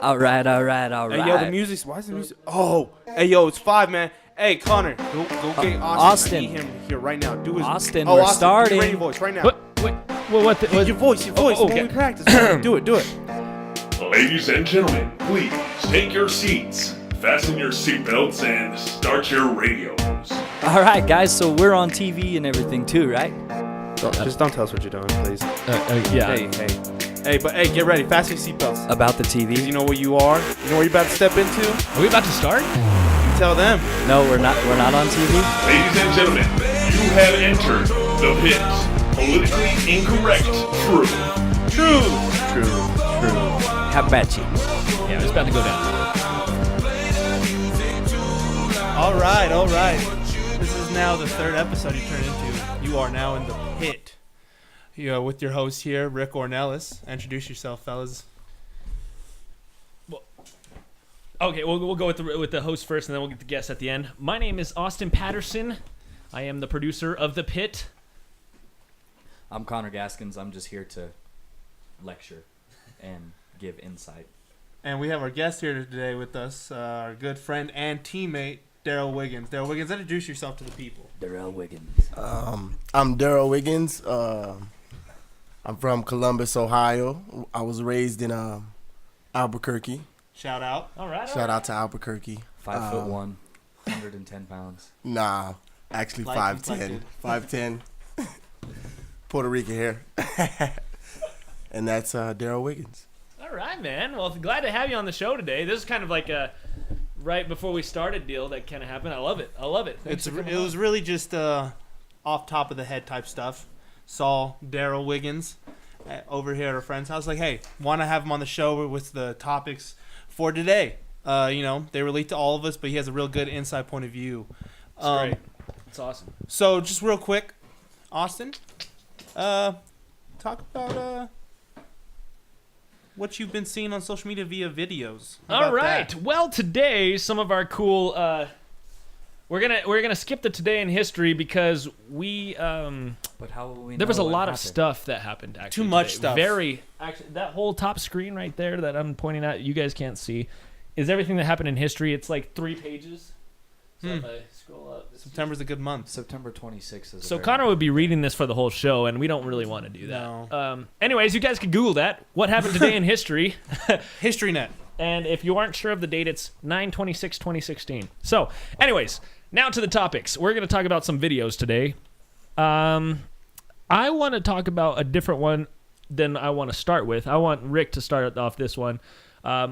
All right. Hey, yo, the music's. Why is the music? Oh, hey, yo, it's 5, man. Hey, Connor, go get Austin. I need him here right now. Do his. Austin, oh, we're Austin, starting. Do your radio voice right now. What? Your voice. Oh, When okay. we practice. Do it. Ladies and gentlemen, please take your seats, fasten your seatbelts, and start your radios. All right, guys. So we're on TV and everything too, right? Just don't tell us what you're doing, please. Yeah. Hey, get ready. Fasten your seatbelts. About the TV? You know what you are? You know what you're about to step into? Are we about to start? You tell them. No, we're not. We're not on TV. Ladies and gentlemen, you have entered the pit. Politically incorrect True. How about you? Yeah, it's about to go down. All right. This is now the third episode you turn into. You are now in the pit. With your host here, Rick Ornelas. Introduce yourself, fellas. Okay, we'll go with the host first, and then we'll get the guests at the end. My name is Austin Patterson. I am the producer of The Pit. I'm Connor Gaskins. I'm just here to lecture and give insight. And we have our guest here today with us, our good friend and teammate, Daryl Wiggins. Daryl Wiggins, introduce yourself to the people. Daryl Wiggins. I'm Daryl Wiggins. I'm from Columbus, Ohio. I was raised in Albuquerque. Shout out. All right. Shout out to Albuquerque. 5'1", 110 pounds. Nah, actually Like 5'10". 5'10". Puerto Rican hair. And that's Daryl Wiggins. All right, man. Well, glad to have you on the show today. This is kind of like a right before we started deal that kind of happened. I love it. It was really just off top of the head type stuff. Saw Daryl Wiggins over here at our friend's house. Like, hey, want to have him on the show with the topics for today. They relate to all of us, but he has a real good inside point of view. It's great. It's awesome. So just real quick, Austin, talk about what you've been seeing on social media via videos. How All about right. that? Well, today some of our cool. We're gonna skip the today in history because we But how will we know there was a what lot of happened? stuff that happened. Actually, Too much today. stuff. Actually, that whole top screen right there that I'm pointing at, you guys can't see, is everything that happened in history. It's like 3 pages. So if I scroll up, September's a good month. September 26th is. So Connor would be reading this for the whole show, and we don't really want to do that. No. Anyways, you guys can Google that. What happened today in history? HistoryNet. And if you aren't sure of the date, it's 9/26/2016. So, anyways, now to the topics. We're going to talk about some videos today. I want to talk about a different one than I want to start with. I want Rick to start off this one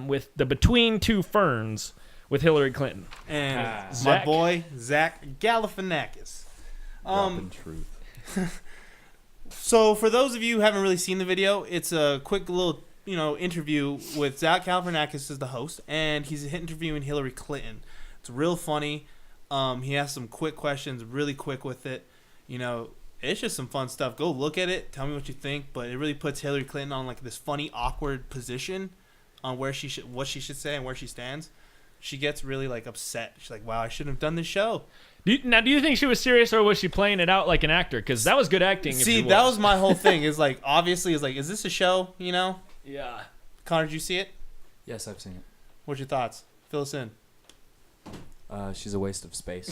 with the Between Two Ferns with Hillary Clinton. And my Zach. boy, Zach Galifianakis. Dropping truth. So for those of you who haven't really seen the video, it's a quick little, interview with Zach Galifianakis as the host, and he's interviewing Hillary Clinton. It's real funny. He has some quick questions, really quick with it. It's just some fun stuff. Go look at it. Tell me what you think. But it really puts Hillary Clinton on like this funny, awkward position on what she should say and where she stands. She gets really like upset. She's like, "Wow, I shouldn't have done this show." Do you think she was serious, or was she playing it out like an actor? Because that was good acting. See, that was my whole thing. Is like, obviously, is this a show? Yeah. Connor, did you see it? Yes, I've seen it. What's your thoughts? Fill us in. She's a waste of space.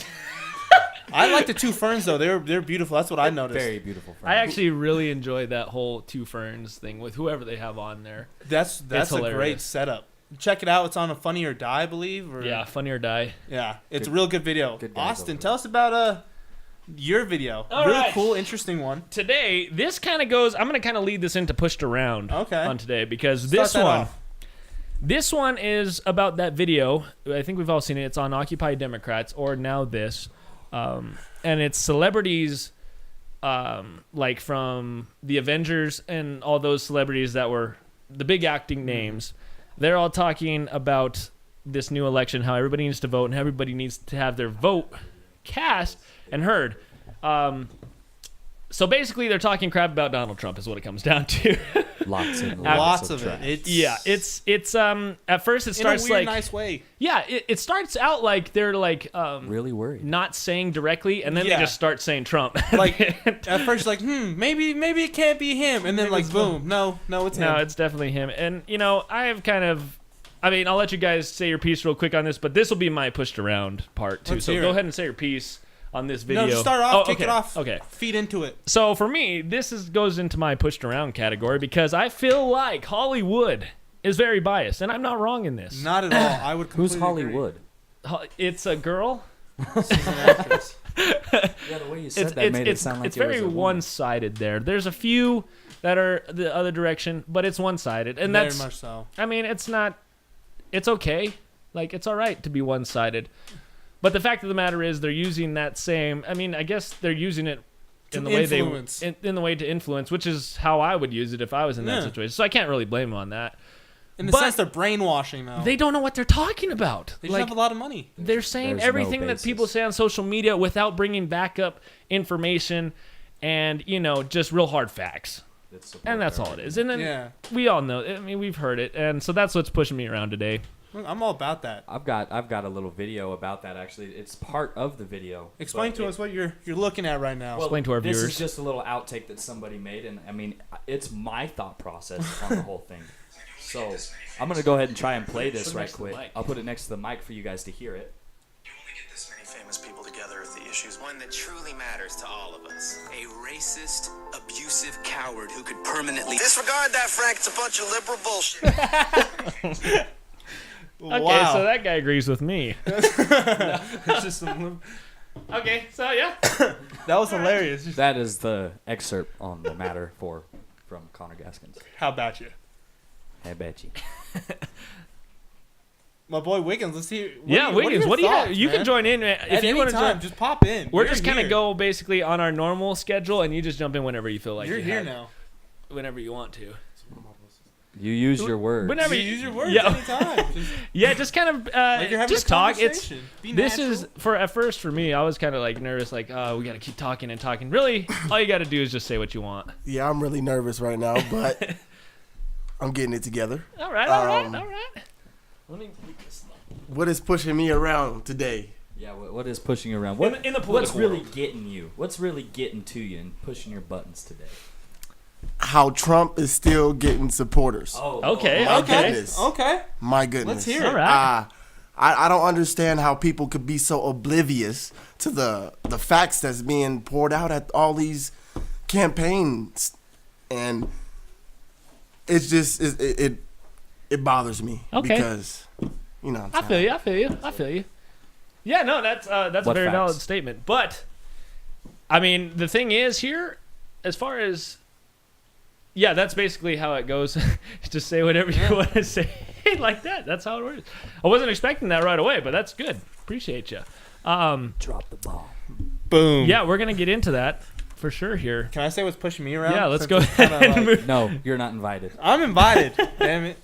I like the two ferns though. They're beautiful. That's what I noticed. Very beautiful. I actually really enjoyed that whole Two Ferns thing with whoever they have on there. That's a hilarious. great setup. Check it out. It's on a Funny or Die, I believe. Yeah, Funny or Die. Yeah, it's a real good video. good guys Austin, over tell us about your video. All really right. cool, interesting one. Today, this kind of goes. I'm gonna kind of lead this into Pushed Around. Okay. On today because Start that off. This one is about that video. I think we've all seen it. It's on Occupy Democrats or Now This, and it's celebrities, like from the Avengers and all those celebrities that were the big acting names. They're all talking about this new election, how everybody needs to vote and everybody needs to have their vote cast and heard. So basically, they're talking crap about Donald Trump, is what it comes down to. Lots and Lots lots of trash. it. It's at first it starts in a weird, like nice way. yeah, it starts out like they're like really worried. not saying directly, and then Yeah. they just start saying Trump. Like at first, like maybe it can't be him, and then like boom, no, it's him. No, it's definitely him. And, I have kind of... I mean, I'll let you guys say your piece real quick on this, but this will be my pushed around part, too. Let's So hear go it. ahead and say your piece on this video. No, just start off, kick okay. it off, Okay. feed into it. So for me, this goes into my pushed around category because I feel like Hollywood is very biased, and I'm not wrong in this. Not at all. I would completely Who's Hollywood? It's a girl. agree. She's an actress. Yeah, the way you said that made it sound like it's it was very a woman. one-sided there. There's a few that are the other direction, but it's one-sided, and Very that's much so. I mean, it's not. It's okay. Like, it's all right to be one-sided. But the fact of the matter is, they're using that same. I mean, I guess they're using it in To the way influence. in the way to influence, which is how I would use it if I was in that Yeah. situation. So I can't really blame them on that. In the But sense, they're brainwashing though. They don't know what they're talking about. They just Like, have a lot of money. they're saying There's no everything that basis. people say on social media without bringing backup information and just real hard facts. And that's all it is. And then Yeah, we all know. I mean, we've heard it, and so that's what's pushing me around today. I'm all about that. I've got a little video about that actually. It's part of the video. Explain but to it- us what you're looking at right now. Explain to our This viewers. is just a little outtake that somebody made, and I mean, it's my thought process on the whole thing. So I'm gonna go ahead and try and play this Put it right next to the quick. mic. I'll put it next to the mic for you guys to hear it. You only get this many famous people together if the issue's one that truly matters to all of us. A racist, abusive coward who could permanently disregard that, Frank. It's a bunch of liberal bullshit. Okay, wow. so that guy agrees with me. It's just some, Okay, so yeah. that was hilarious. Just, That is the excerpt on the matter from Connor Gaskins. how about you, I bet you. my boy Wiggins? Let's see. Wiggins, what do you have? You can join in man. At if you any want to time. join. Just pop in. We're You're just kind of here. go basically on our normal schedule, and you just jump in whenever you feel like You're you here have- now. whenever you want to. You use your words. Whenever You use your words Yeah. anytime. Just, Yeah, just kind of like you're having just a talk. It's conversation. Be this natural. is at first for me. I was kind of like nervous, like we got to keep talking and talking. Really, all you got to do is just say what you want. Yeah, I'm really nervous right now, but I'm getting it together. All right, all right, Um, all right. Let me read this. What is pushing me around today? Yeah, what is pushing you around? What, In the what's political really world. getting you? What's really getting to you and pushing your buttons today? How Trump is still getting supporters. Okay, my okay. goodness. Okay. My goodness. Let's hear it. All right. I don't understand how people could be so oblivious to the facts that's being poured out at all these campaigns, and it's just it bothers me Okay. because you know. I feel you. I feel you. Yeah, no, that's a What very facts? valid statement. But I mean, the thing is here, as far as that's basically how it goes. Just say whatever you want to say like that. That's how it works. I wasn't expecting that right away, but that's good. Appreciate you. Drop the ball. Boom. Yeah, we're gonna get into that for sure here. Can I say what's pushing me around? Yeah, let's Since go it's kinda ahead and like- move. No, you're not invited. I'm invited. Damn it.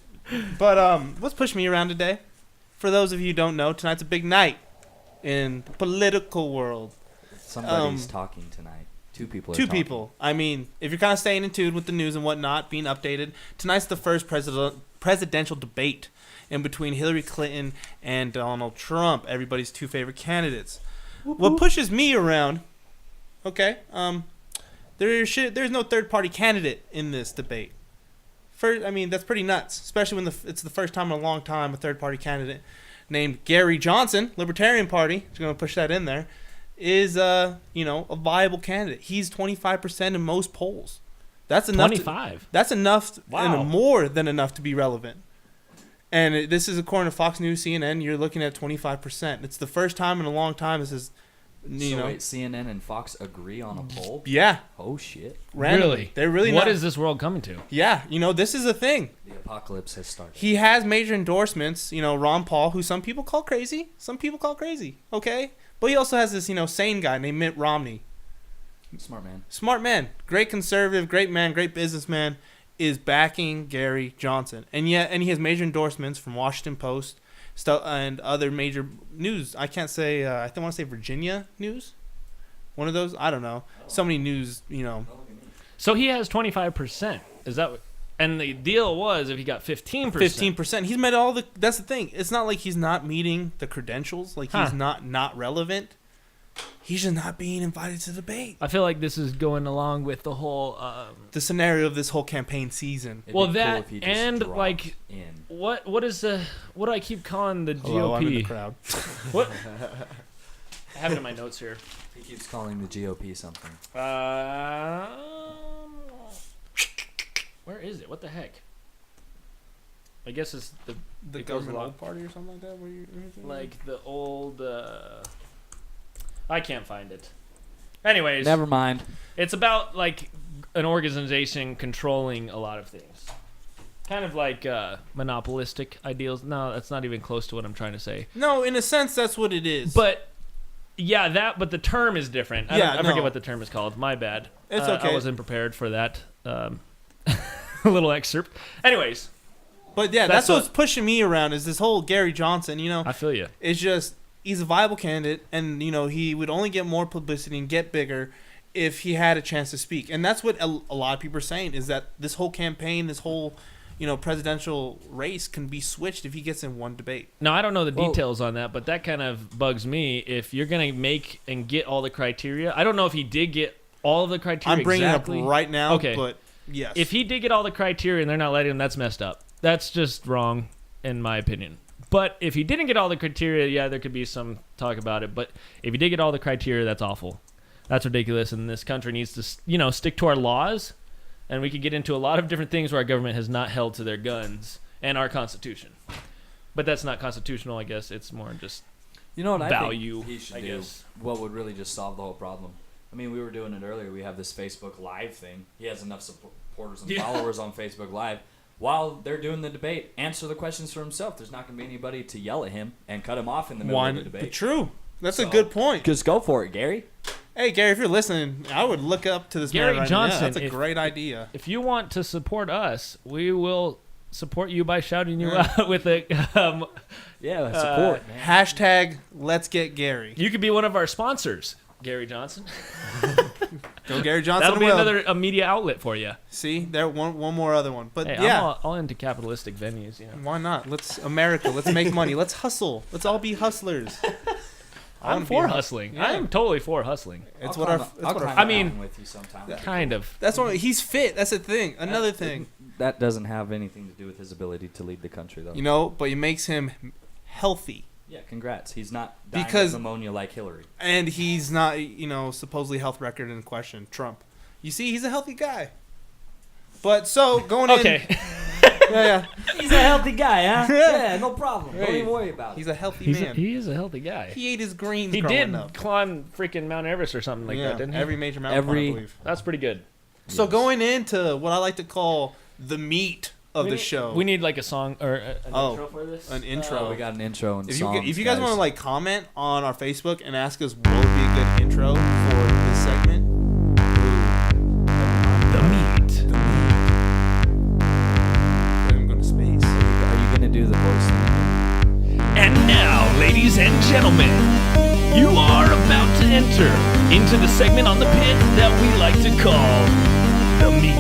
But what's pushing me around today? For those of you who don't know, tonight's a big night in the political world. Somebody's talking tonight. Two people are Two talking. people. I mean, if you're kind of staying in tune with the news and whatnot, being updated, tonight's the first presidential debate in between Hillary Clinton and Donald Trump, everybody's two favorite candidates. What pushes me around? Okay, there's no third party candidate in this debate. First, I mean that's pretty nuts, especially when it's the first time in a long time a third party candidate named Gary Johnson, Libertarian Party, is going to push that in there, is a viable candidate. He's 25% in most polls. That's enough. 25. That's enough, Wow. and more than enough to be relevant. And this is according to Fox News, CNN. You're looking at 25%. It's the first time in a long time this is, Wait, CNN and Fox agree on a poll? yeah, Oh shit! randomly. Really? They're really What not. is this world coming to? Yeah, this is a thing. The apocalypse has started. He has major endorsements. Ron Paul, who some people call crazy. Okay, but he also has this sane guy named Mitt Romney. Smart man. Smart man, great conservative, great man, great businessman, is backing Gary Johnson, and he has major endorsements from Washington Post, stuff and other major news. I can't say. I want to say Virginia news. One of those? I don't know. So many news, So he has 25%. Is that what? And the deal was if he got 15%. 15%. He's met all the. That's the thing. It's not like he's not meeting the credentials. Like he's not relevant. He's just not being invited to debate. I feel like this is going along with the whole the scenario of this whole campaign season. It'd well, be that cool if he just and dropped like in. what do I keep calling the Hello, GOP? I'm in the crowd. What? I have it in my notes here. He keeps calling the GOP something. Where is it? What the heck? I guess it's The it goes government along- old party or something like that. Where you like the old. I can't find it. Anyways, Never mind. it's about like an organization controlling a lot of things. Kind of like monopolistic ideals. No, that's not even close to what I'm trying to say. No, in a sense, that's what it is. But yeah, but the term is different. I Yeah, forget no. what the term is called. My bad. It's okay. I wasn't prepared for that. Little excerpt. Anyways, But yeah, That's that's what's pushing me around is this whole Gary Johnson. I feel you. It's just he's a viable candidate, and he would only get more publicity and get bigger if he had a chance to speak. And that's what a lot of people are saying is that this whole campaign, this whole presidential race can be switched if he gets in one debate. Now, I don't know the details on that, but that kind of bugs me. If you're going to make and get all the criteria, I don't know if he did get all of the criteria I'm bringing exactly. it up right now, Okay. but yes. If he did get all the criteria and they're not letting him, that's messed up. That's just wrong, in my opinion. But if he didn't get all the criteria, yeah, there could be some talk about it. But if he did get all the criteria, that's awful. That's ridiculous, and this country needs to, stick to our laws. And we could get into a lot of different things where our government has not held to their guns and our Constitution. But that's not constitutional, I guess. It's more just You know what value, I think he should I do? guess. What would really just solve the whole problem? I mean, we were doing it earlier. We have this Facebook Live thing. He has enough supporters and followers on Facebook Live. While they're doing the debate, answer the questions for himself. There's not going to be anybody to yell at him and cut him off in the middle of the debate. True. That's a good point. Just go for it, Gary. Hey, Gary, if you're listening, I would look up to this Gary man right Johnson, now. That's a great idea. If you want to support us, we will support you by shouting you out with a. Support. Man. Hashtag Let's Get Gary. You could be one of our sponsors, Gary Johnson. Go Gary Johnson. That'll be will. another media outlet for you. See, there one more other one. But Hey, yeah, I'm all into capitalistic venues. why not? Let's make money. Let's hustle. Let's all be hustlers. I'm for hustling. Yeah. I'm totally for hustling. It's I'll what our. climb- It's I'll what our. climb I a mean- mountain with you sometime. Kind of. That's what he's fit. That's the thing. Another thing. That doesn't have anything to do with his ability to lead the country, though. But it makes him healthy, Yeah, congrats. He's not dying Because- of pneumonia like Hillary. and he's not. Supposedly health record in question. Trump. You see, he's a healthy guy. But so going Okay. in. Yeah. He's a healthy guy, huh? Yeah, no problem. Don't even worry about He's a healthy He man. is a healthy guy. He ate his greens. He growing did up. climb freaking Mount Everest or something like that, didn't he? Every major mountain, I believe. That's pretty good. So going into what I like to call the meat of the show. We need like a song or an intro for this. An intro. We got an intro and if songs, you guys want to comment on our Facebook and ask us what would be a good intro for this segment. The meat. I'm going to space. Are you gonna do the voice thing? And now, ladies and gentlemen, you are about to enter into the segment on the pit that we like to call the meat.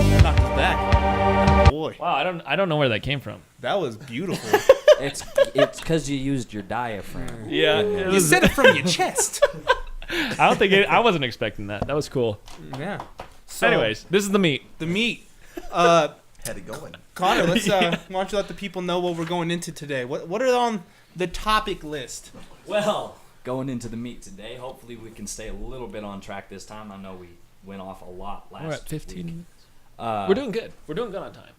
That knocked us back. Boy, Wow, I don't know where that came from. that was beautiful. It's because you used your diaphragm. Yeah, You said it from your chest. I don't think I wasn't expecting that. That was cool. Yeah. So, Anyways, this is the meat. the meat. Had it going. Connor, let's why don't you let the people know what we're going into today? What are on the topic list? Well, going into the meat today, hopefully we can stay a little bit on track this time. I know we went off a lot last We're at 15 week. minutes. Uh, We're doing good. We're doing good on time.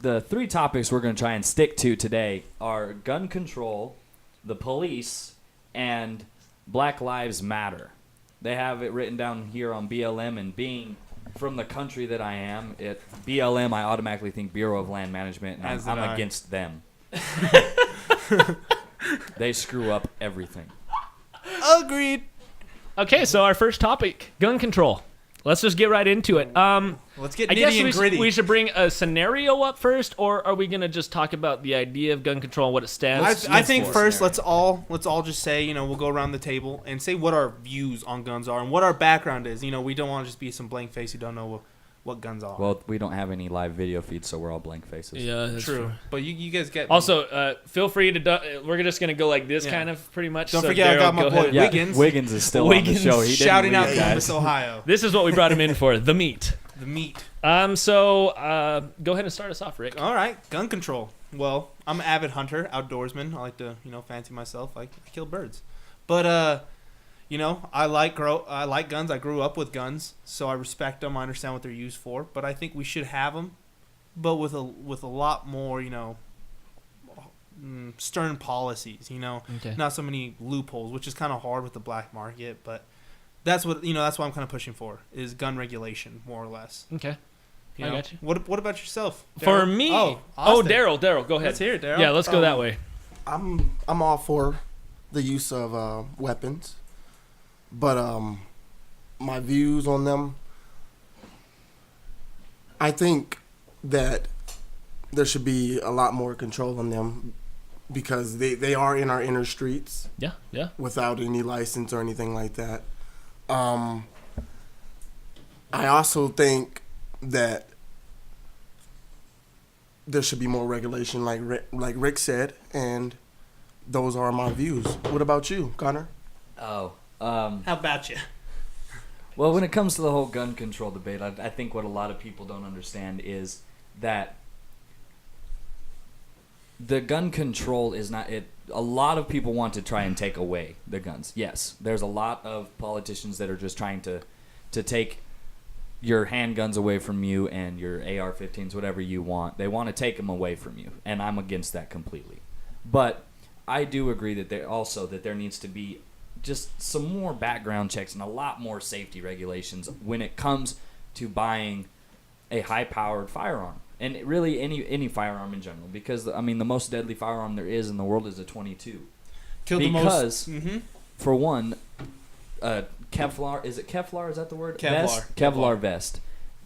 The three topics we're going to try and stick to today are gun control, the police, and Black Lives Matter. They have it written down here on BLM, and being from the country that I am, BLM, I automatically think Bureau of Land Management, and As I'm did I. against them. They screw up everything. Agreed. Okay, so our first topic, gun control. let's just get right into it. Let's get I guess nitty and gritty. we should bring a scenario up first, or are we gonna just talk about the idea of gun control and what it stands? I think for? first let's all just say, we'll go around the table and say what our views on guns are and what our background is. We don't want to just be some blank face who don't know what guns are. Well, we don't have any live video feeds, so we're all blank faces. Yeah, that's true. But you guys get Also, feel free to. We're just gonna go like this, kind of pretty much. Don't so forget, I got Daryl, my go boy ahead. Wiggins. Wiggins is still on the show. He didn't shouting out leave, Columbus, guys. Ohio. This is what we brought him in for, the meat. The meat. So go ahead and start us off, Rick. All right, gun control. Well, I'm an avid hunter, outdoorsman. I like to, fancy myself. I kill birds. But I like guns. I grew up with guns, so I respect them. I understand what they're used for. But I think we should have them, but with a lot more, stern policies. Okay. Not so many loopholes, which is kind of hard with the black market. But that's what that's what I'm kind of pushing for is gun regulation, more or less. Okay. I got you. What about yourself? For Daryl? me, Austin. Daryl, go ahead. Let's hear it, Daryl. Yeah, let's go that way. I'm all for the use of weapons, but my views on them, I think that there should be a lot more control on them because they are in our inner streets Yeah. without any license or anything like that. I also think that there should be more regulation, like Rick said, and those are my views. What about you, Connor? Oh. How about you? Well, when it comes to the whole gun control debate, I think what a lot of people don't understand is that the gun control is not it. A lot of people want to try and take away the guns. Yes, there's a lot of politicians that are just trying to take your handguns away from you and your AR-15s, whatever you want. They want to take them away from you, and I'm against that completely. But I do agree that there needs to be just some more background checks and a lot more safety regulations when it comes to buying a high-powered firearm. And really any firearm in general, because the most deadly firearm there is in the world is a .22. Because for one, Kevlar, is it Kevlar? Is that the word? Kevlar. Vest? Kevlar vest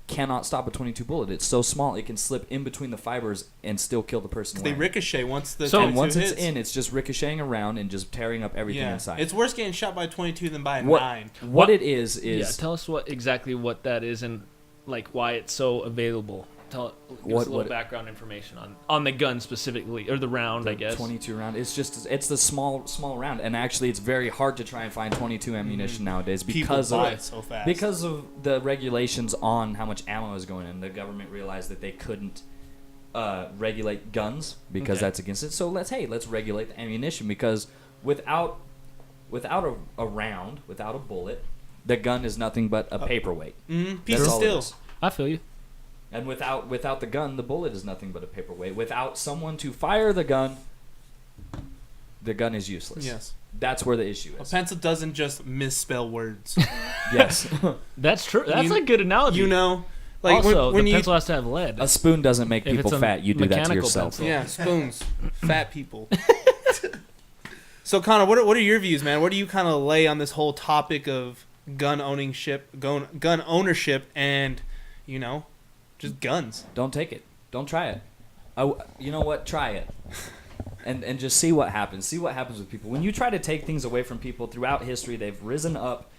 cannot stop a .22 bullet. It's so small it can slip in between the fibers and still kill the person. They ricochet once the So- and once hits. it's in, it's just ricocheting around and just tearing up everything inside. It's worse getting shot by a 22 than by a 9. What it is Yeah, tell us exactly what that is and like why it's so available. Give us a little background information on the gun specifically, or the round, I guess. 22 round. It's the small round, and actually, it's very hard to try and find 22 ammunition nowadays because People buy of it so fast. because of the regulations on how much ammo is going in. The government realized that they couldn't regulate guns because that's against it. So let's regulate the ammunition because without a round, without a bullet, the gun is nothing but a paperweight. Piece That's of all it steel. is. I feel you. And without the gun, the bullet is nothing but a paperweight. Without someone to fire the gun is useless. Yes. That's where the issue A is. pencil doesn't just misspell words. Yes. That's true. That's You- a good analogy. Like also, when the you pencil has to have lead. A spoon doesn't make If people it's a fat. You do that to mechanical yourself. pencil. yeah, spoons, fat people. So Connor, what are your views, man? What do you kind of lay on this whole topic of gun ownership, and just guns? Don't take it. Don't try it. You know what? Try it. And just see what happens. See what happens with people. When you try to take things away from people throughout history, they've risen up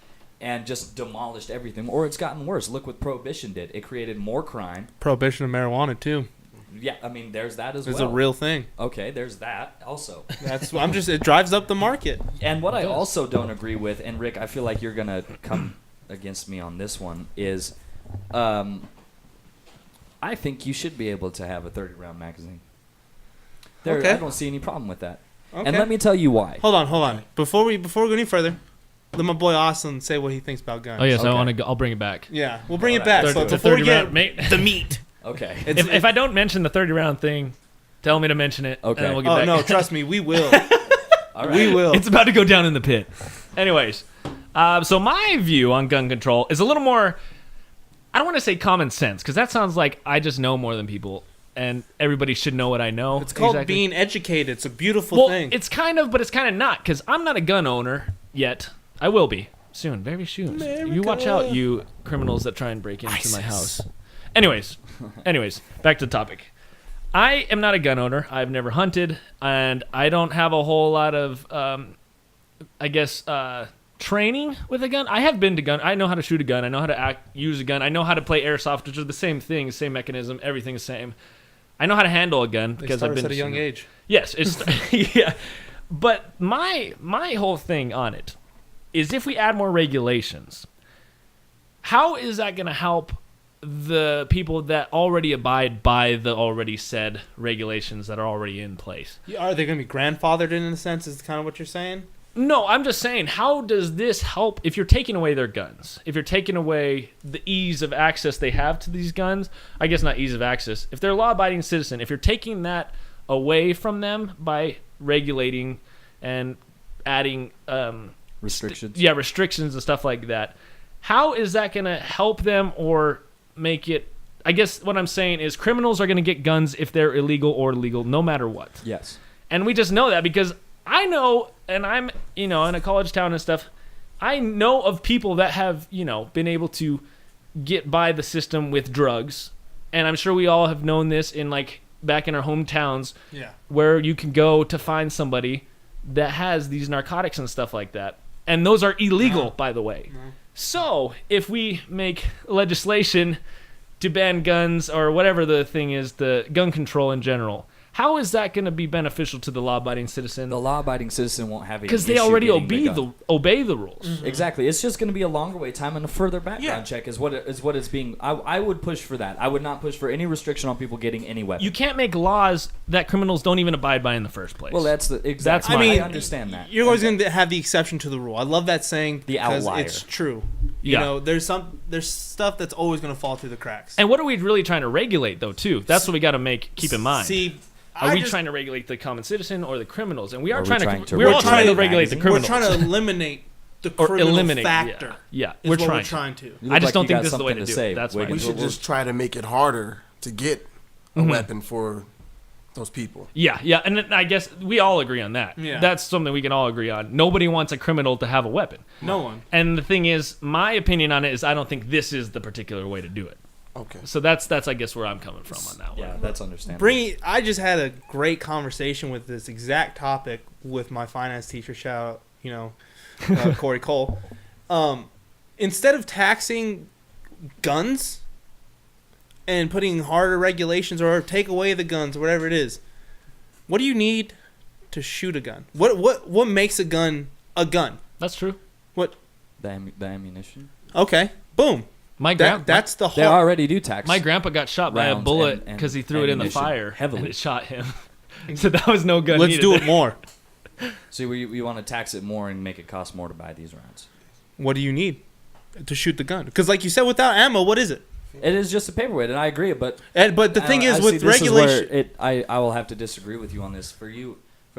and just demolished everything. Or it's gotten worse. Look what Prohibition did. It created more crime. Prohibition of marijuana too. Yeah, there's that as It's well. a real thing. Okay, there's that also. It drives up the market. And what I also don't agree with, and Rick, I feel like you're going to come against me on this one, is I think you should be able to have a 30-round magazine. Okay. I don't see any problem with that. Okay. And let me tell you why. Hold on. Before we go any further, let my boy Austin say what he thinks about guns. Oh yes, Okay. I want to. I'll bring it back. Yeah, we'll bring it Alright. back. So The before we 30 get round, mate. the meat. Okay. If I don't mention the 30 round thing, tell me to mention it. Okay. And then we'll get Oh back. no, trust me, we will. All right. We will. It's about to go down in the pit. Anyways, so my view on gun control is a little more. I don't want to say common sense because that sounds like I just know more than people, and everybody should know what I know. It's called Exactly. being educated. It's a beautiful thing. It's kind of, but it's kind of not because I'm not a gun owner yet. I will be. Soon, very soon. America. You watch out, you criminals that try and break into my house. Anyways, back to the topic. I am not a gun owner. I've never hunted, and I don't have a whole lot of, training with a gun. I have been to gun. I know how to shoot a gun. I know how to use a gun. I know how to play airsoft, which are the same thing, same mechanism, everything's the same. I know how to handle a gun because I've been at a young age. Yes, it's yeah. But my whole thing on it is if we add more regulations, how is that going to help the people that already abide by the already said regulations that are already in place? Are they going to be grandfathered in a sense? Is kind of what you're saying? No, I'm just saying, how does this help if you're taking away their guns? If you're taking away the ease of access they have to these guns, I guess not ease of access. If they're a law-abiding citizen, if you're taking that away from them by regulating and adding Restrictions. restrictions and stuff like that, how is that going to help them or make it? I guess what I'm saying is criminals are going to get guns if they're illegal or legal, no matter what. Yes. And we just know that because I know, and I'm, in a college town and stuff, I know of people that have, been able to get by the system with drugs. And I'm sure we all have known this in, back in our hometowns, where you can go to find somebody that has these narcotics and stuff like that. And those are illegal, by the way. No. So if we make legislation to ban guns or whatever the thing is, the gun control in general, how is that going to be beneficial to the law-abiding citizen? The law-abiding citizen won't have any because they issue already getting obey the rules. Mm-hmm. Exactly. It's just going to be a longer wait time and a further background check is what it's being. I would push for that. I would not push for any restriction on people getting any weapons. You can't make laws that criminals don't even abide by in the first place. Well, that's the exact. I understand that. You're always going to have the exception to the rule. I love that saying the because outlier. It's true. There's stuff that's always going to fall through the cracks. And what are we really trying to regulate, though? Too. That's what we got to keep in mind. See. Are we trying to regulate the common citizen or the criminals? And we're all trying to regulate the criminals. We're trying to eliminate the criminal factor. Yeah. We're trying to. I just don't think this is the way to do it. That's why we should just try to make it harder to get a weapon for those people. Yeah, and I guess we all agree on that. Yeah. That's something we can all agree on. Nobody wants a criminal to have a weapon. No one. And the thing is, my opinion on it is I don't think this is the particular way to do it. Okay. So that's I guess where I'm coming from on that one. Yeah, that's understandable. I just had a great conversation with this exact topic with my finance teacher. Shout out, Corey Cole. Instead of taxing guns and putting harder regulations or take away the guns or whatever it is, what do you need to shoot a gun? What makes a gun a gun? That's true. What? The ammunition. Okay. Boom. That's the whole. They already do tax. My grandpa got shot by a bullet because he threw it in the fire heavily. and it shot him. So that was no gun. Let's do it more. So we want to tax it more and make it cost more to buy these rounds. What do you need to shoot the gun? Because like you said, without ammo, what is it? It is just a paperweight, and I agree. But the thing is, with regulation, I will have to disagree with you on this. For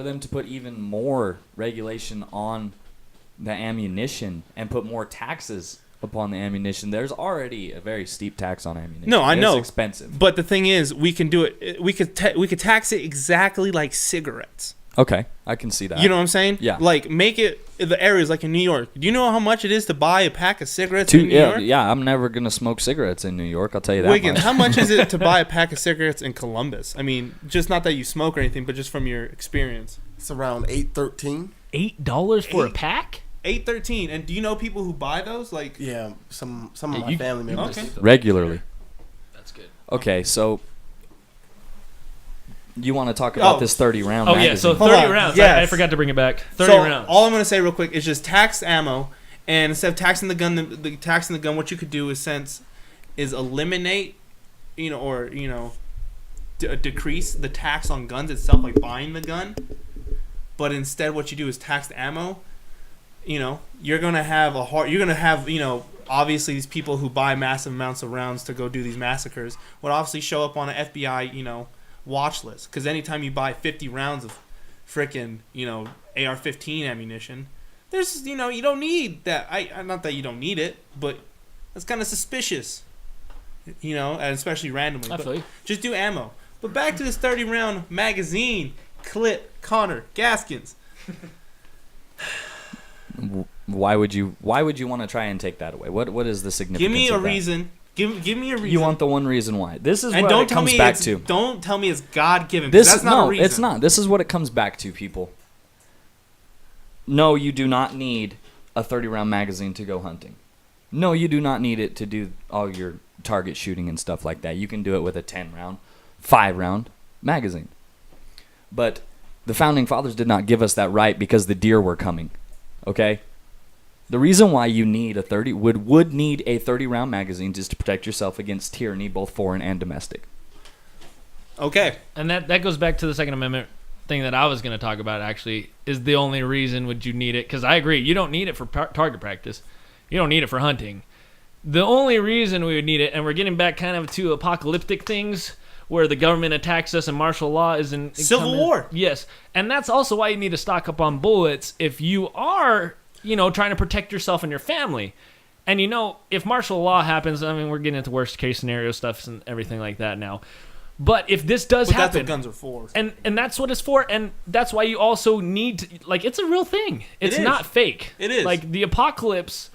them to put even more regulation on the ammunition and put more taxes upon the ammunition, there's already a very steep tax on ammunition. No, I know it's expensive. But the thing is, we can do it. We could tax it exactly like cigarettes. Okay, I can see that. You know what I'm saying? Yeah. Like make it the areas like in New York. Do you know how much it is to buy a pack of cigarettes in New York? Yeah, I'm never gonna smoke cigarettes in New York. I'll tell you that. Wiggins, much. how much is it to buy a pack of cigarettes in Columbus? I mean, just not that you smoke or anything, but just from your experience. It's around $8.13. $8 for a pack? $8.13. And do you know people who buy those? Like, yeah, some of my family members regularly. That's good. Okay, so you want to talk about this 30-round magazine? Yeah, so 30 rounds. Yes. I forgot to bring it back. 30 rounds. All I'm going to say real quick is just tax ammo, and instead of taxing the gun, what you could do is eliminate, decrease the tax on guns itself, like buying the gun. But instead, what you do is tax the ammo. You're gonna have obviously these people who buy massive amounts of rounds to go do these massacres would obviously show up on an FBI watch list, because anytime you buy 50 rounds of frickin' AR-15 ammunition, there's you don't need that. Not that you don't need it, but that's kind of suspicious, and especially randomly. I feel you. Just do ammo. But back to this 30-round magazine clip, Connor Gaskins. Why would you want to try and take that away? What is the significance? Give me a of that? reason. Give me a reason. You want the one reason why? This is and what don't it tell comes me back it's, to. Don't tell me it's God given. This That's not a reason. it's not. This is what it comes back to, people. No, you do not need a 30-round magazine to go hunting. No, you do not need it to do all your target shooting and stuff like that. You can do it with a 10-round, 5-round magazine. But the founding fathers did not give us that right because the deer were coming. Okay? The reason why you need would need a 30-round magazine is to protect yourself against tyranny, both foreign and domestic. Okay. And that goes back to the Second Amendment thing that I was going to talk about, actually, is the only reason would you need it. Because I agree, you don't need it for target practice. You don't need it for hunting. The only reason we would need it, and we're getting back kind of to apocalyptic things where the government attacks us and martial law is in Civil War. Yes. And that's also why you need to stock up on bullets if you are, trying to protect yourself and your family. And, if martial law happens, I mean, we're getting into worst case scenario stuff and everything like that now. But if this does happen, that's what guns are for. And that's what it's for, and that's why you also need to, it's a real thing. It's not fake. It is. Like, the apocalypse,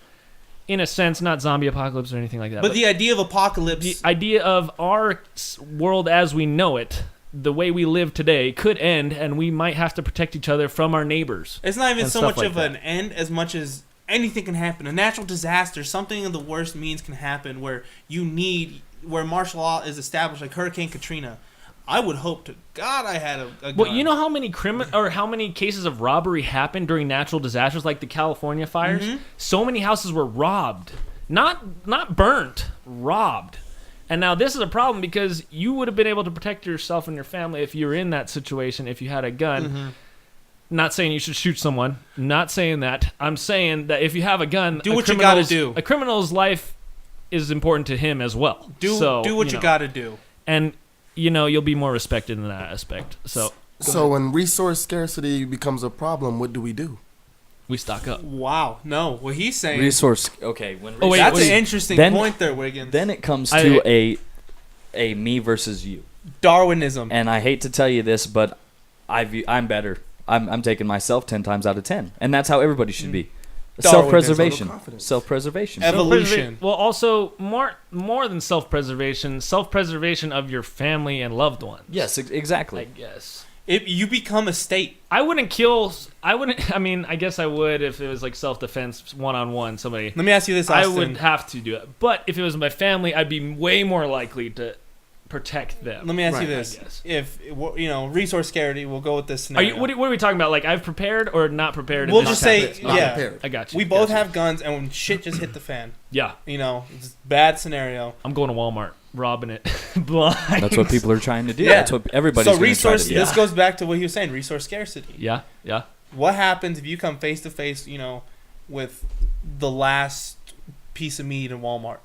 in a sense, not zombie apocalypse or anything like that. But the idea of apocalypse... The idea of our world as we know it, the way we live today, could end, and we might have to protect each other from our neighbors. It's not even so much like of an end as much as anything can happen. A natural disaster, something of the worst means can happen where where martial law is established, like Hurricane Katrina. I would hope to God I had a gun. Well, you know how many how many cases of robbery happened during natural disasters like the California fires? Mm-hmm. So many houses were robbed. Not burnt, robbed. And now this is a problem because you would have been able to protect yourself and your family if you were in that situation, if you had a gun. Mm-hmm. Not saying you should shoot someone. Not saying that. I'm saying that if you have a gun, do what you got to do. A criminal's life is important to him as well. Do what you got to do. And you'll be more respected in that aspect. So when resource scarcity becomes a problem, what do? We stock up. Wow. No, what he's saying... Okay. That's an interesting point there, Wiggins. Then it comes to a me versus you. Darwinism. And I hate to tell you this, but I'm better. I'm taking myself 10 times out of 10. And that's how everybody should be. Self-preservation. Self-preservation. Evolution. Well, also, more than self-preservation of your family and loved ones. Yes, exactly. I guess. You become a state. I mean, I guess I would if it was like self-defense, one-on-one, somebody. Let me ask you this, Austin. I would have to do it. But if it was my family, I'd be way more likely to protect them. Let me ask you this. If, resource scarcity, we'll go with this scenario. What are we talking about? Like, I've prepared or not prepared? We'll just say, prepared. I got you. We both have guns, and when shit just hit the fan. Yeah. It's a bad scenario. I'm going to Walmart, robbing it blind. That's what people are trying to do. Yeah. That's what everybody's trying to do. Yeah. This goes back to what he was saying, resource scarcity. Yeah. What happens if you come face to face, with the last piece of meat in Walmart?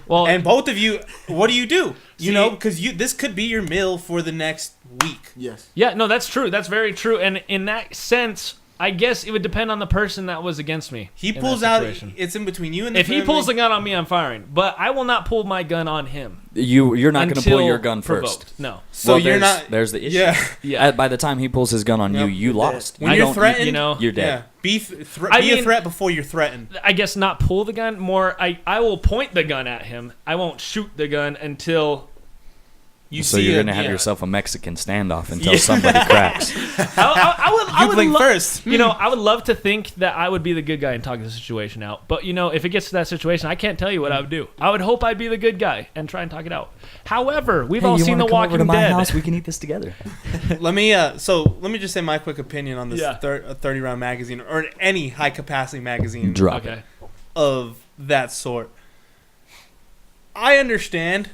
Well, and both of you, what do? Because this could be your meal for the next week. Yes. Yeah, no, that's true. That's very true. And in that sense, I guess it would depend on the person that was against me. He pulls out. It's in between you and the family. If he pulls the gun on me, I'm firing. But I will not pull my gun on him. You're not going to pull your gun provoked. first. No. So you're not. There's the issue. Yeah. By the time he pulls his gun on you lost. When you're threatened, you're dead. Yeah. Be a threat before you're threatened. I guess not pull the gun. More, I will point the gun at him. I won't shoot the gun until. So you're going to have yourself a Mexican standoff until somebody cracks. I would blink first. I would love to think that I would be the good guy and talk the situation out. But, if it gets to that situation, I can't tell you what I would do. I would hope I'd be the good guy and try and talk it out. However, we've all seen The Walking Dead. My house? We can eat this together. Let me just say my quick opinion on this 30-round magazine or any high-capacity magazine Drop it. Of that sort. I understand,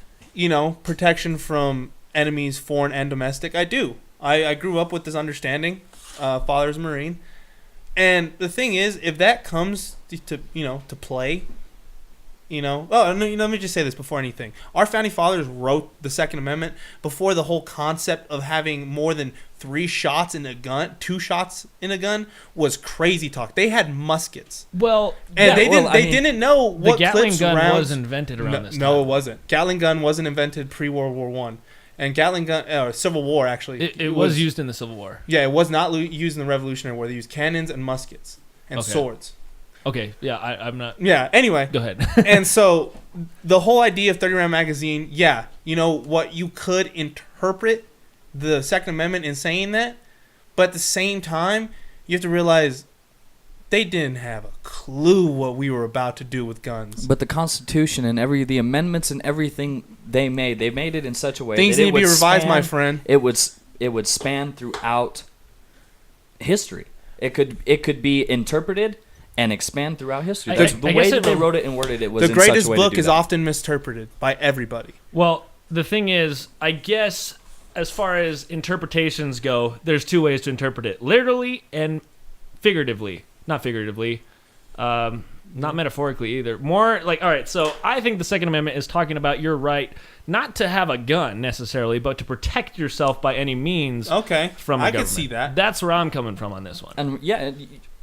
protection from enemies, foreign and domestic. I do. I grew up with this understanding. Father's a Marine. And the thing is, if that comes to play, let me just say this before anything. Our founding fathers wrote the Second Amendment before the whole concept of having more than 3 shots in a gun, 2 shots in a gun was crazy talk. They had muskets. Well, and they didn't know what the Gatling clips gun rounds, was invented around this time. No, it wasn't. Gatling gun wasn't invented pre-World War I. And Gatling gun, Civil War actually. It was used in the Civil War. Yeah, it was not used in the Revolutionary War. They used cannons and muskets and swords. Okay, yeah, I'm not. Yeah. Anyway, Go ahead. and so the whole idea of 30-round magazine, yeah, you know what, you could interpret the Second Amendment in saying that, but at the same time, you have to realize they didn't have a clue what we were about to do with guns. But the Constitution and the amendments and everything they made it in such a way Things that need it to be would revised, span, my friend. It would span throughout history. It could be interpreted and expand throughout history. I That's guess the way it that they rem- wrote it and worded it was The in such greatest a way to book do is that. often misinterpreted by everybody. Well, the thing is, I guess as far as interpretations go, there's two ways to interpret it: literally and figuratively. Not figuratively, not metaphorically either. More like, all right. So I think the Second Amendment is talking about your right not to have a gun necessarily, but to protect yourself by any means. Okay, From the I government. can see that. That's where I'm coming from on this one. And yeah,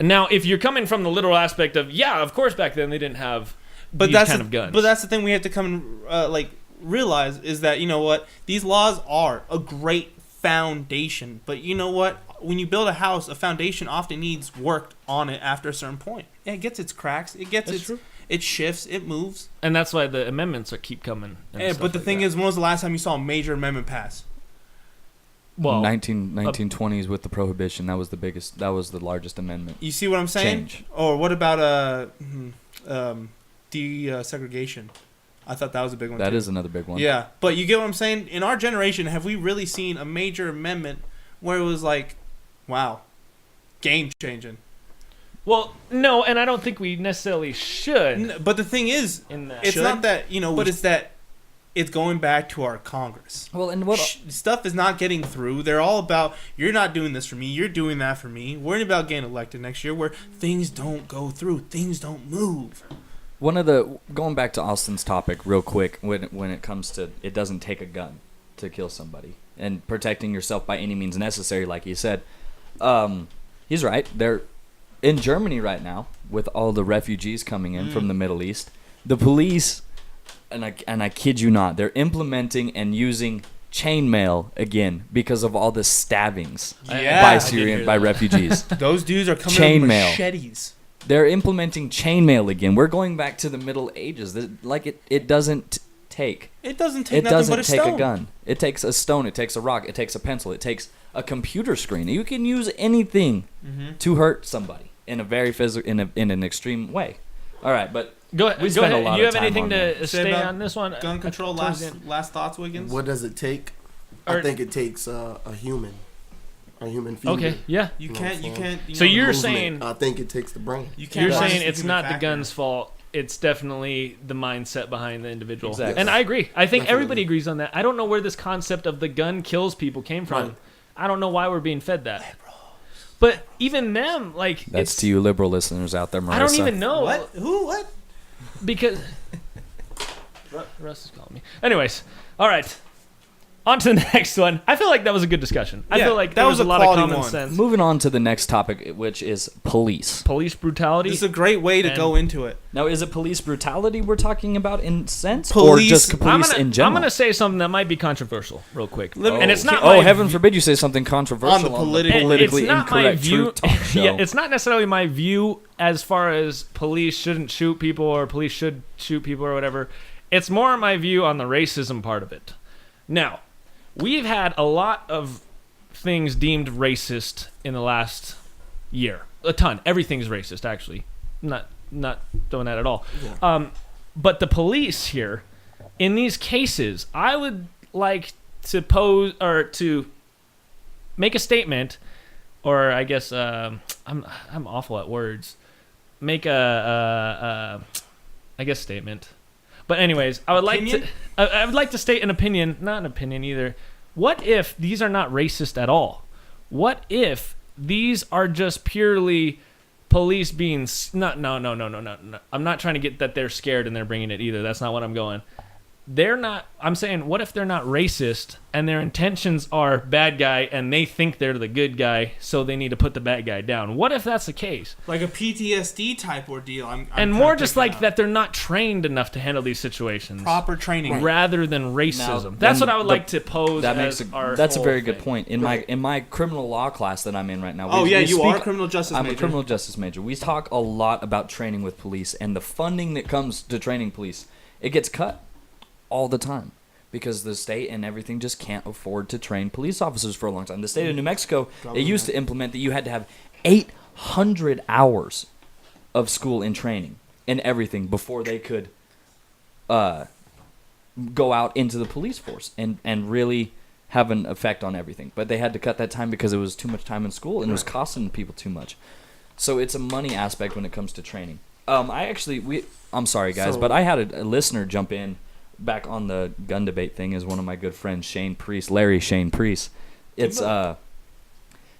Now, if you're coming from the literal aspect of, yeah, of course back then they didn't have these that's kind the, of guns. But that's the thing we have to come and realize is that, you know what, these laws are a great foundation, but you know what, when you build a house, a foundation often needs work on it after a certain point. Yeah, it gets its cracks, it shifts, it moves. And that's why the amendments keep coming. And Yeah, stuff but the like thing that. is, when was the last time you saw a major amendment pass? well, 1920s with the prohibition. That was the biggest. That was the largest amendment. You see what I'm saying? Change. Or what about desegregation? I thought that was a big one. That too. is another big one. Yeah, but you get what I'm saying? In our generation, have we really seen a major amendment where it was like, wow, game changing? well, no, and I don't think we necessarily should. But the thing is, In that. it's Should? not that, but it's that it's going back to our Congress. Well, and what? Stuff is not getting through. They're all about, you're not doing this for me, you're doing that for me. Worrying about getting elected next year where things don't go through, things don't move. One of the going back to Austin's topic real quick when it comes to it doesn't take a gun to kill somebody and protecting yourself by any means necessary, like he said. He's right. They're in Germany right now with all the refugees coming in from the Middle East. The police, and I kid you not, they're implementing and using chainmail again because of all the stabbings Yeah. by I did Syrian hear by that. refugees. Those dudes are coming in with Chainmail. machetes. They're implementing chainmail again. We're going back to the Middle Ages. It doesn't take. It doesn't take It nothing doesn't but a take stone. a gun. It takes a stone. It takes a rock. It takes a pencil. It takes a computer screen. You can use anything to hurt somebody in a very in an extreme way. All right, but Go, We go spend a ahead. lot You of have time anything on to Say stay about on this one? Gun control, Towards the end. last thoughts, Wiggins? What does it take? Or- I think it takes a human finger. Okay, yeah. You No, can't. So you're movement. saying I think it takes the brain. you can't you're watch saying the it's human not the factor. gun's fault. It's definitely the mindset behind the individual. Exactly. And I agree. I think Definitely. everybody agrees on that. I don't know where this concept of the gun kills people came from. Right. I don't know why we're being fed that. But even them, like, that's it's, to you liberal listeners out there, Marissa. I don't even know. What? Who? What? Because Russ is calling me. Anyways, all right. On to the next one. I feel like that was a good discussion. I Yeah, feel like that there was was a a lot of quality common one. sense. Moving on to the next topic, which is police. Police brutality. This is a great way to And- go into it. Now, is it police brutality we're talking about in sense, or Police- just police in general? I'm gonna say something that might be controversial, real quick. Let me- And it's not. Oh, my heaven view- forbid you say something controversial On the political- politically it's not my incorrect view. truth talk show. Yeah, it's not necessarily my view as far as police shouldn't shoot people or police should shoot people or whatever. It's more my view on the racism part of it. Now, we've had a lot of things deemed racist in the last year. A ton. Everything's racist, actually. Not doing that at all. But the police here, in these cases, I would like to pose or to make a statement, or I guess I'm awful at words. Make a I guess statement. But anyways, I would Opinion? like to I would like to state an opinion, not an opinion either. What if these are not racist at all? What if these are just purely police being no. I'm not trying to get that they're scared and they're bringing it either. That's not what I'm going. they're not. I'm saying, what if they're not racist and their intentions are bad guy and they think they're the good guy, so they need to put the bad guy down? What if that's the case? Like a PTSD type ordeal. I'm And more just like that they're not trained enough to handle these situations. proper training. Rather than racism. Now, that's then what I would the- like to pose. That as makes our that's a whole very good thing. point. In my criminal law class that I'm in right now. Oh, yeah, you are a speak- criminal justice I'm major. a criminal justice major. We talk a lot about training with police and the funding that comes to training police. It gets cut all the time because the state and everything just can't afford to train police officers for a long time. The state of New Mexico, they used to implement that you had to have 800 hours of school and training and everything before they could go out into the police force and really have an effect on everything. But they had to cut that time because it was too much time in school and it was costing people too much. So it's a money aspect when it comes to training. I'm sorry guys, but I had a listener jump in back on the gun debate thing is one of my good friends, Larry Shane Priest. It's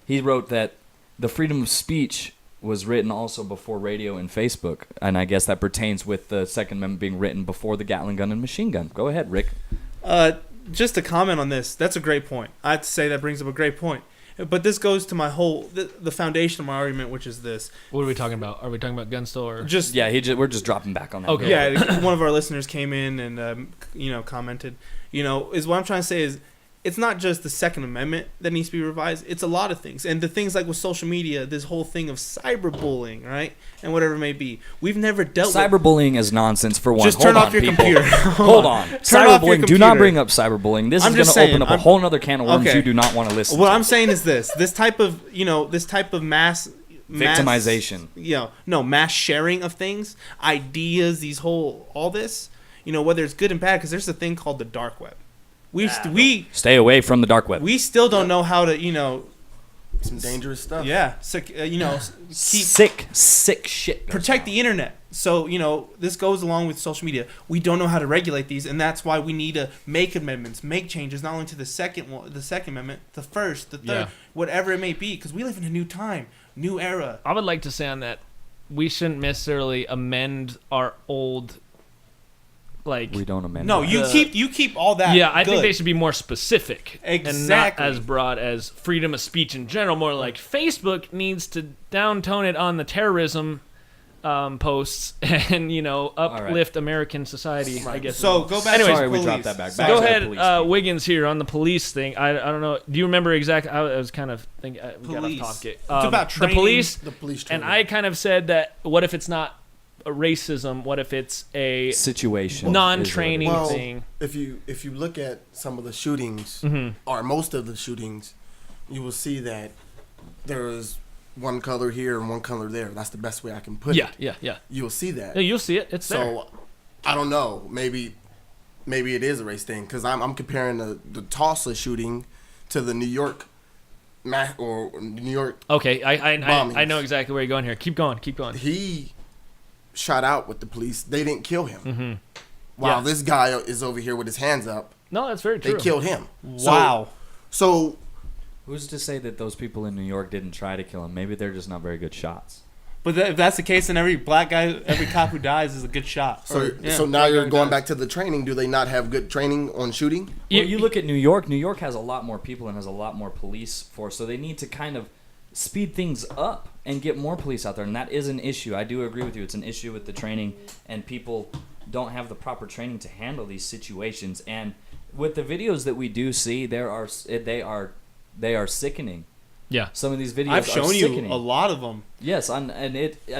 he wrote that the freedom of speech was written also before radio and Facebook, and I guess that pertains with the Second Amendment being written before the Gatling gun and machine gun. Go ahead, Rick. Just to comment on this, that's a great point. I have to say that brings up a great point. But this goes to my whole the foundation of my argument, which is this. What are we talking about? Are we talking about gun still or Just We're just dropping back on that. Okay. yeah, one of our listeners came in and commented. Is what I'm trying to say is it's not just the Second Amendment that needs to be revised. It's a lot of things, and the things like with social media, this whole thing of cyberbullying, right, and whatever it may be. We've never dealt with. Cyberbullying is nonsense for one. Just turn Hold off on, your people. computer. Hold on. Turn off your Cyberbullying. Do not computer. bring up cyberbullying. This I'm is going just to saying, open up a I'm- whole other can of worms Okay. you do not want to listen What to. I'm saying is this type of mass Victimization. Mass sharing of things, ideas, all this, whether it's good and bad, because there's a thing called the dark web. We Stay away from the dark web. still don't know how to Some dangerous stuff. keep Sick shit. goes protect down. the internet. So this goes along with social media. We don't know how to regulate these, and that's why we need to make amendments, make changes, not only to the Second Amendment, the First, the Third, Yeah. whatever it may be, because we live in a new time, new era. I would like to say on that, we shouldn't necessarily amend our old, like. We don't amend. No, it. you keep all that. Yeah, I think good. they should be more specific and not Exactly. as broad as freedom of speech in general. More like Facebook needs to downtone it on the terrorism posts and uplift American society. I guess. So go back. Anyways, to Sorry, we police. dropped that back. Sorry. Go to the ahead, police thing. Wiggins here on the police thing. I don't know. Do you remember exactly? I was kind of thinking. We got Police. off topic. It's about the training. police. The police And training. I kind of said that. What if it's not a racism? What if it's a situation. non-training is what it Well, thing? if you look at some of the shootings, Mhm. or most of the shootings, you will see that there is one color here and one color there. That's the best way I can put Yeah, it. yeah. You'll see that. Yeah, you'll see it. It's there. So I don't know. Maybe it is a race thing because I'm comparing the Tulsa shooting to the New York or New York. Okay, I bombings. know exactly where you're going here. Keep going. He shot out with the police. They didn't kill him. Mm-hmm. While Yeah. this guy is over here with his hands up, No, that's very they true. killed him. Wow. So Who's to say that those people in New York didn't try to kill him? Maybe they're just not very good shots. But if that's the case, then every black guy, every cop who dies is a good shot. So Yeah, so now black guy you're who going dies. back to the training. Do they not have good training on shooting? Well, you look at New York. New York has a lot more people and has a lot more police force, so they need to kind of speed things up and get more police out there, and that is an issue. I do agree with you. It's an issue with the training, and people don't have the proper training to handle these situations. And with the videos that we do see, they are sickening. Yeah. Some of these videos I've are shown you sickening. a lot of them. Yes, and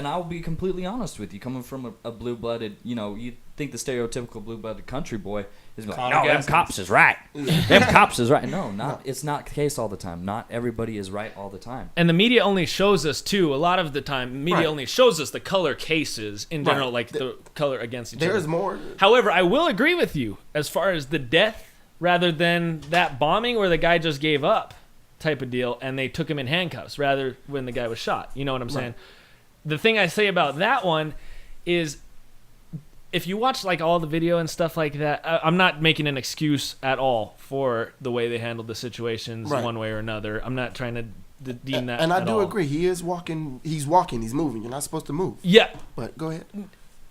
I'll be completely honest with you. Coming from a blue-blooded, you think the stereotypical blue-blooded country boy is like, Connor no, them Gaskins. cops is right. Them cops is right. No, it's not the case all the time. Not everybody is right all the time. And the media only shows us too. A lot of the time, media Right. only shows us the color cases in general, Right. like the color against each There is other. more. However, I will agree with you as far as the death, rather than that bombing where the guy just gave up, type of deal, and they took him in handcuffs rather when the guy was shot. You know what I'm saying? The thing I say about that one is, if you watch like all the video and stuff like that, I'm not making an excuse at all for the way they handled the situations Right. one way or another. I'm not trying to deem that. And I at do all. agree. He is walking. He's walking. He's moving. You're not supposed to move. Yeah, But go ahead.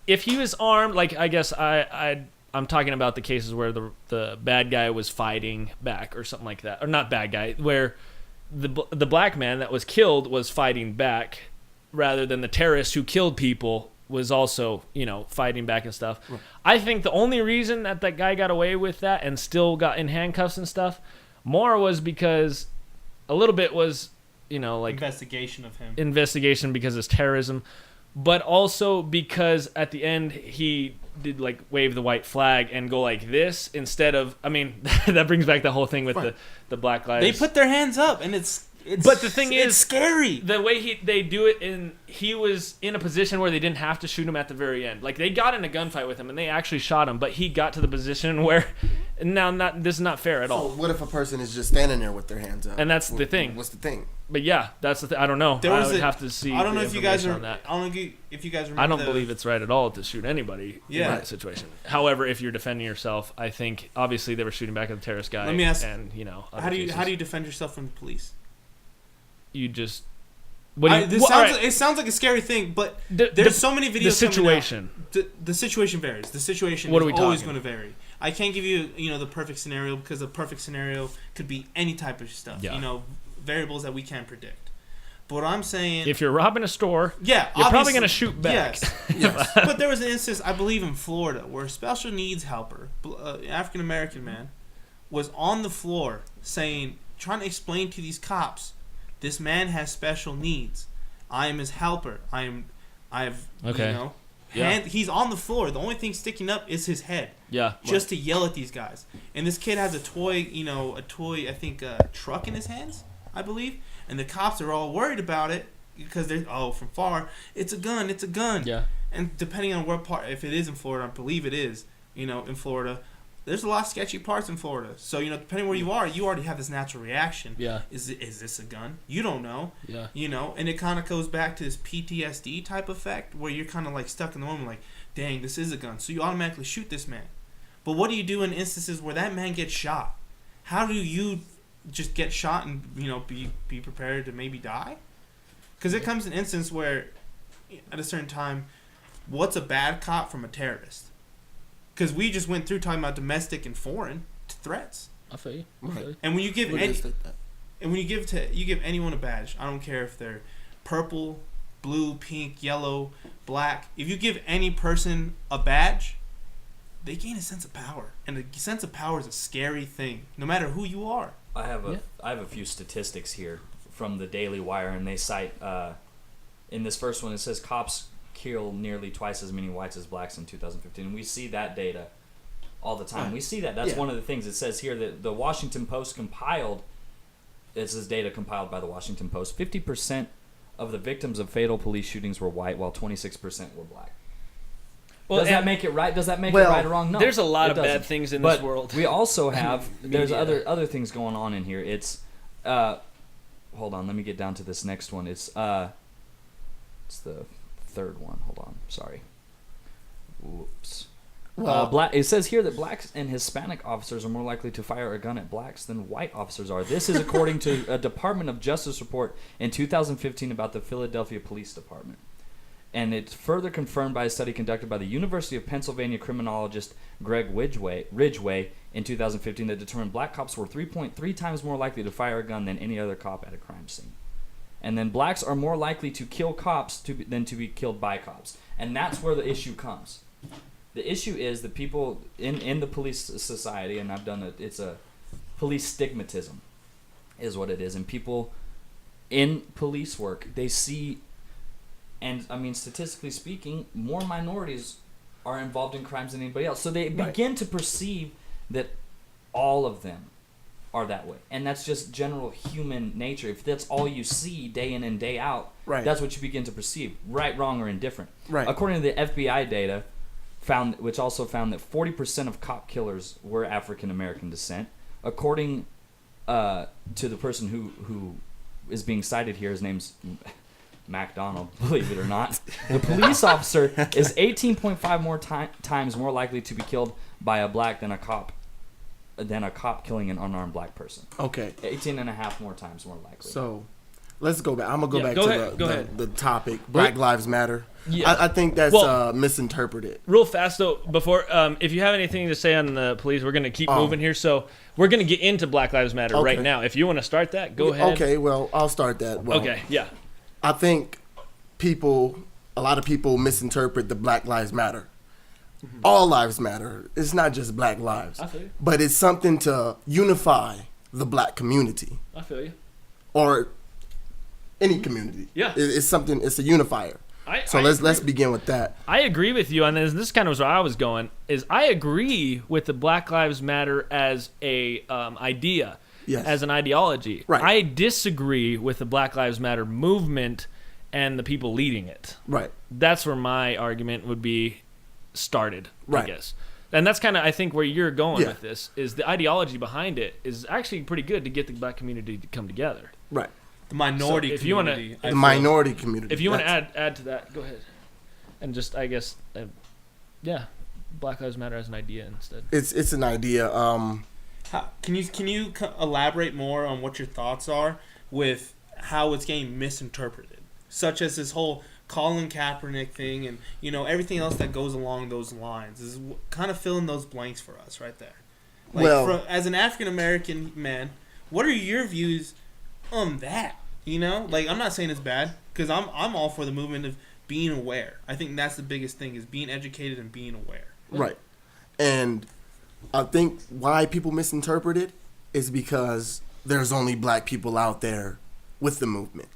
if he was armed, like I guess I I'm talking about the cases where the bad guy was fighting back or something like that, or not bad guy, where the black man that was killed was fighting back, rather than the terrorist who killed people was also, fighting back and stuff. Right. I think the only reason that guy got away with that and still got in handcuffs and stuff more was because a little bit was, investigation of him. Investigation because it's terrorism, but also because at the end he did wave the white flag and go like this instead of, that brings back the whole thing with the Black Lives. They put their hands up and it's but the thing is, it's scary. The way they do it, he was in a position where they didn't have to shoot him at the very end. They got in a gunfight with him and they actually shot him, but he got to the position where this is not fair at all. So what if a person is just standing there with their hands up? And that's the thing. What's the thing? But yeah, that's the thing. I don't know. I would have to see. I don't know if you guys are. On that. I don't know if you guys remember. I don't believe it's right at all to shoot anybody in that situation. However, if you're defending yourself, I think obviously they were shooting back at the terrorist guy. Let me ask. And how do you defend yourself from the police? You just. It sounds like a scary thing, but there's so many videos. The situation. The situation varies. The situation is always going to vary. I can't give you the perfect scenario because the perfect scenario could be any type of stuff. Yeah. Variables that we can't predict. But what I'm saying, if you're robbing a store, you're probably going to shoot back. Yes. But there was an instance, I believe, in Florida where a special needs helper, African American man, was on the floor trying to explain to these cops, this man has special needs. I am his helper. He's on the floor. The only thing sticking up is his head. Yeah. Just to yell at these guys. And this kid has a toy, I think, truck in his hands, I believe. And the cops are all worried about it because they're, from far, it's a gun. Yeah. And depending on what part, if it is in Florida, I believe it is, in Florida, there's a lot of sketchy parts in Florida. So, depending where you are, you already have this natural reaction. Yeah. Is this a gun? You don't know. Yeah. And it kind of goes back to this PTSD type effect where you're kind of stuck in the moment like, dang, this is a gun. So you automatically shoot this man. But what do you do in instances where that man gets shot? How do you just get shot and, be prepared to maybe die? Because it comes an instance where at a certain time, what's a bad cop from a terrorist? Because we just went through talking about domestic and foreign threats. I feel you. Right. And when you give you give anyone a badge, I don't care if they're purple, blue, pink, yellow, black. If you give any person a badge, they gain a sense of power, and a sense of power is a scary thing, no matter who you are. I have a few statistics here from the Daily Wire, and they cite in this first one it says cops kill nearly twice as many whites as blacks in 2015. And we see that data all the time. Right. We see that. That's one of the things. It says here that the Washington Post compiled, this is data compiled by the Washington Post, 50% of the victims of fatal police shootings were white, while 26% were black. Well, does that make it right? Does that make it right or wrong? No. There's a lot of bad things in this world. We also have, there's other things going on in here. It's, hold on, let me get down to this next one. It's the third one. Hold on, sorry. Whoops. It says here that blacks and Hispanic officers are more likely to fire a gun at blacks than white officers are. This is according to a Department of Justice report in 2015 about the Philadelphia Police Department. And it's further confirmed by a study conducted by the University of Pennsylvania criminologist Greg Ridgway in 2015 that determined black cops were 3.3 times more likely to fire a gun than any other cop at a crime scene. And then blacks are more likely to kill cops than to be killed by cops. And that's where the issue comes. The issue is the people in the police society, and I've done it, it's a police stigmatism is what it is. And people in police work, they see, and I mean, statistically speaking, more minorities are involved in crimes than anybody else. So they begin to perceive that all of them are that way. And that's just general human nature. If that's all you see day in and day out, that's what you begin to perceive, right, wrong, or indifferent. Right. According to the FBI data, which also found that 40% of cop killers were African American descent. According to the person who is being cited here, his name's MacDonald, believe it or not. The police officer is 18.5 more times more likely to be killed by a black than a cop killing an unarmed black person. Okay. 18.5 more times more likely. So, let's go back. I'm gonna go Yeah, back go to ahead, go ahead. the topic. Black Lives Matter. Yeah. I think that's Well- misinterpreted. Real fast though, before if you have anything to say on the police, we're gonna keep moving here. So we're gonna get into Black Lives Matter right Okay. now. If you want to start that, go ahead. Okay, well, I'll start that. Well, Okay. Yeah. I think a lot of people misinterpret the Black Lives Matter. All lives matter. It's not just Black lives, I feel you. but it's something to unify the Black community I feel you. or any community. Yeah. It's something. It's a unifier. So I let's agree. begin with that. I agree with you on this. This kind of where I was going. Is I agree with the Black Lives Matter as a idea, Yes. as an ideology. Right. I disagree with the Black Lives Matter movement and the people leading it. Right. That's where my argument would be started, I Right. guess. And that's kind of, I think, where you're going Yeah. with this, is the ideology behind it is actually pretty good to get the Black community to come together. Right. The minority So if you wanna- community. The minority community. If you want to That's- add to that, go ahead. And just, I guess, yeah, Black Lives Matter as an idea instead. it's an idea. Can you elaborate more on what your thoughts are with how it's getting misinterpreted, such as this whole Colin Kaepernick thing and everything else that goes along those lines? Is kind of filling those blanks for us right there. Like, Well- as an African American man, what are your views on that? Like, I'm not saying it's bad because I'm all for the movement of being aware. I think that's the biggest thing, is being educated and being aware. Right. And I think why people misinterpret it is because there's only Black people out there with the movement.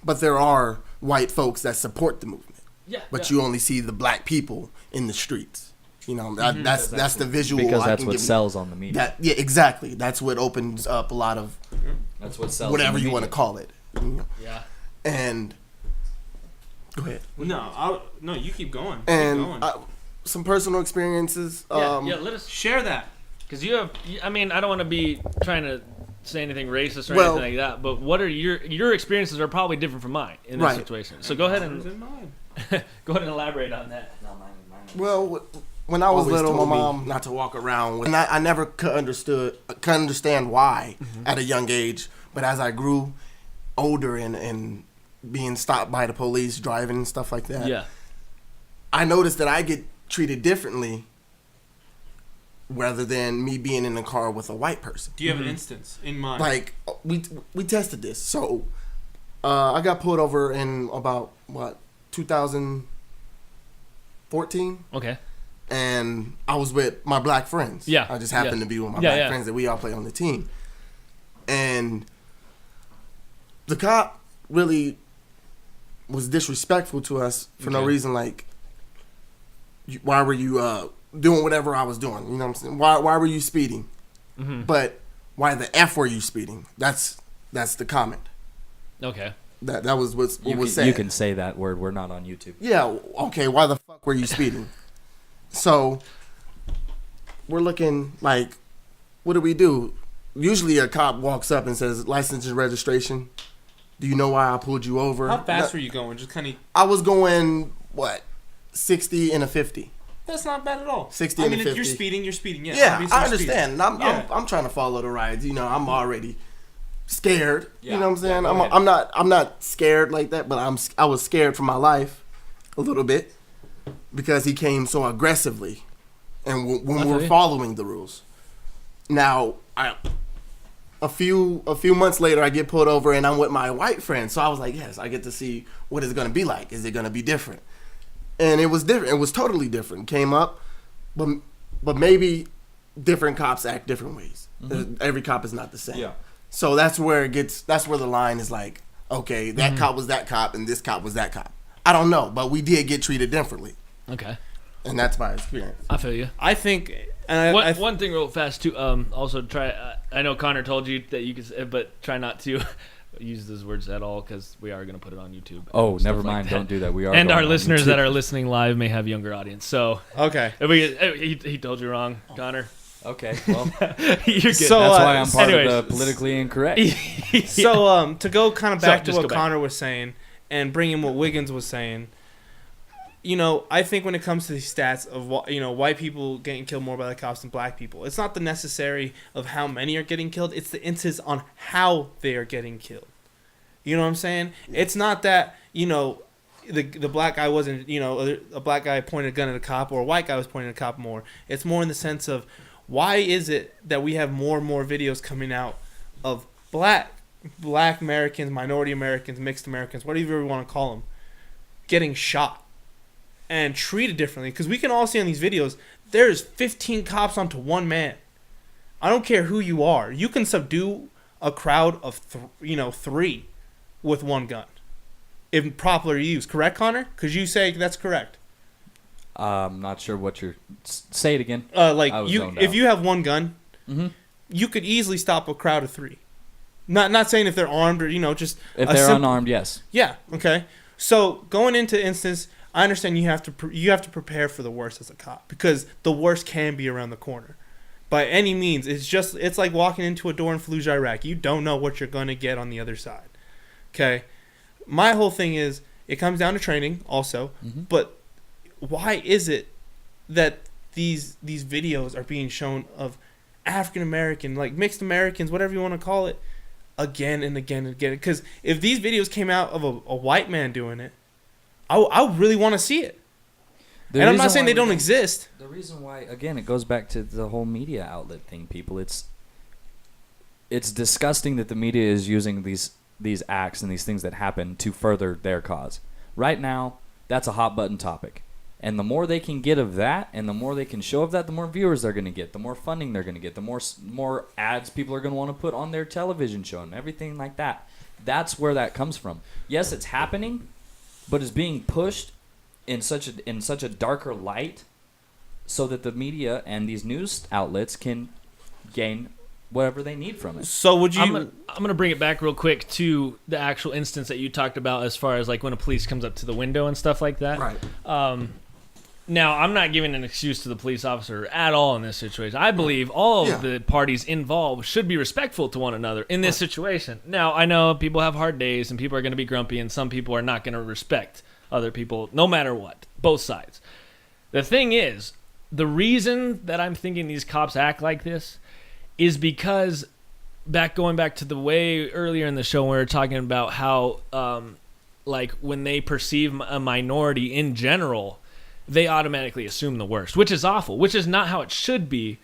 But there are white folks that support the movement. Yeah. But you only see the Black people in the streets. That's the visual. Because I that's can what give you. sells on the media. Yeah, exactly. That's what opens up a lot of That's what sells. whatever on the you media. want to call it. Yeah. And go ahead. No, you keep going. And some personal experiences. Yeah, let us Share that. Because you have, I mean, I don't want to be trying to say anything racist or Well- anything like that, but what are your experiences are probably different from mine in this Right. situation. So go ahead Yours and and mine. go ahead and elaborate on that. Well, when I was Always little, my told me mom not to walk around, and I never could understand why at a young age. But as I grew older and being stopped by the police, driving and stuff like that, Yeah. I noticed that I get treated differently rather than me being in the car with a white person. Do you have an instance in mind? Like we tested this, so I got pulled over in about 2014. Okay. And I was with my Black friends. Yeah, I just happened yeah. to be with my Yeah, Black yeah. friends that we all play on the team. And the cop really was disrespectful to us for no Okay. reason. Like, why were you doing whatever I was doing? You know what I'm saying? Why were you speeding? Mm-hmm. But why the F were you speeding? That's the comment. Okay. That was what You was can, said. you can say that word. We're not on YouTube. Yeah, okay, why the fuck were you speeding? So, we're looking like, what do we do? Usually a cop walks up and says, license and registration. Do you know why I pulled you over? How fast were you going? Just kind of. I was going, 60 and a 50. That's not bad at all. 60 I and mean, a if you're 50. speeding, you're speeding. Yeah, Yeah, obviously I you're understand. speeding. And I'm trying to follow the rides. I'm already scared. Yeah. You know what I'm saying? Yeah, go ahead. I'm not scared like that, but I was scared for my life a little bit because he came so aggressively, and when we feel were you. following the rules. Now, a few months later, I get pulled over and I'm with my white friend. So I was like, yes, I get to see what it's gonna be like. Is it gonna be different? And it was different. It was totally different. Came up, but maybe different cops act different ways. Every cop is not the same. Yeah. So that's where the line is like, okay, that cop was that cop and this cop was that cop. I don't know, but we did get treated differently. Okay. And that's my experience. I feel you. I think. And One thing real fast too. Also try. I know Connor told you that you could, but try not to use those words at all because we are going to put it on YouTube. Oh, Stuff never like mind. that. Don't do that. We are. And going our on listeners YouTube. that are listening live may have younger audience. So Okay. if he told you wrong, Connor. Okay. Well, You're good. So, that's why I'm part anyways. of the politically incorrect. So to go kind of So, back to just what go back. Connor was saying and bring in what Wiggins was saying, I think when it comes to these stats of white people getting killed more by the cops than black people, it's not the necessary of how many are getting killed. It's the incidence on how they are getting killed. You know what I'm saying? It's not that, you know, the black guy wasn't, you know, a black guy pointed a gun at a cop or a white guy was pointing at a cop more. It's more in the sense of why is it that we have more and more videos coming out of black Americans, minority Americans, mixed Americans, whatever you want to call them, getting shot and treated differently? Because we can all see on these videos, there's 15 cops onto one man. I don't care who you are. You can subdue a crowd of, 3 with one gun. If properly used. Correct, Connor? Because you say that's correct. I'm not sure what you're... Say it again. If you have one gun, Mm-hmm. you could easily stop a crowd of 3. Not saying if they're armed or, just... If they're unarmed, yes. Yeah, okay. So, going into instance, I understand you have to prepare for the worst as a cop. Because the worst can be around the corner. By any means, it's like walking into a door in Fallujah, Iraq. You don't know what you're going to get on the other side. Okay? My whole thing is, it comes down to training also, but why is it that these videos are being shown of African American, like mixed Americans, whatever you want to call it, again and again and again? Because if these videos came out of a white man doing it, I really want to see it. And I'm not saying they don't exist. The reason why, again, it goes back to the whole media outlet thing, people. It's disgusting that the media is using these acts and these things that happen to further their cause. Right now, that's a hot button topic. And the more they can get of that, and the more they can show of that, the more viewers they're going to get, the more funding they're going to get, the more ads people are going to want to put on their television show and everything like that. That's where that comes from. Yes, it's happening, but it's being pushed in such a darker light, so that the media and these news outlets can gain whatever they need from it. So would you? I'm gonna bring it back real quick to the actual instance that you talked about, as far as like when a police comes up to the window and stuff like that. Right. Now, I'm not giving an excuse to the police officer at all in this situation. I believe all of the parties involved should be respectful to one another in this situation. Now, I know people have hard days and people are going to be grumpy and some people are not going to respect other people no matter what, both sides. The thing is, the reason that I'm thinking these cops act like this is because going back to the way earlier in the show, we were talking about how like when they perceive a minority in general, they automatically assume the worst, which is awful, which is not how it should be.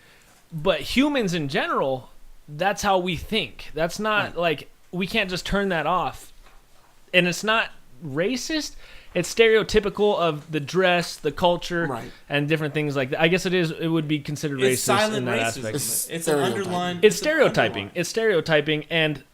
But humans in general, that's how we think. That's not like, we can't just turn that off. And it's not racist. It's stereotypical of the dress, the culture, and different things like that. I guess it would be considered it's racist silent in that racism. aspect. It's an underlying. It's stereotyping. It's stereotyping, and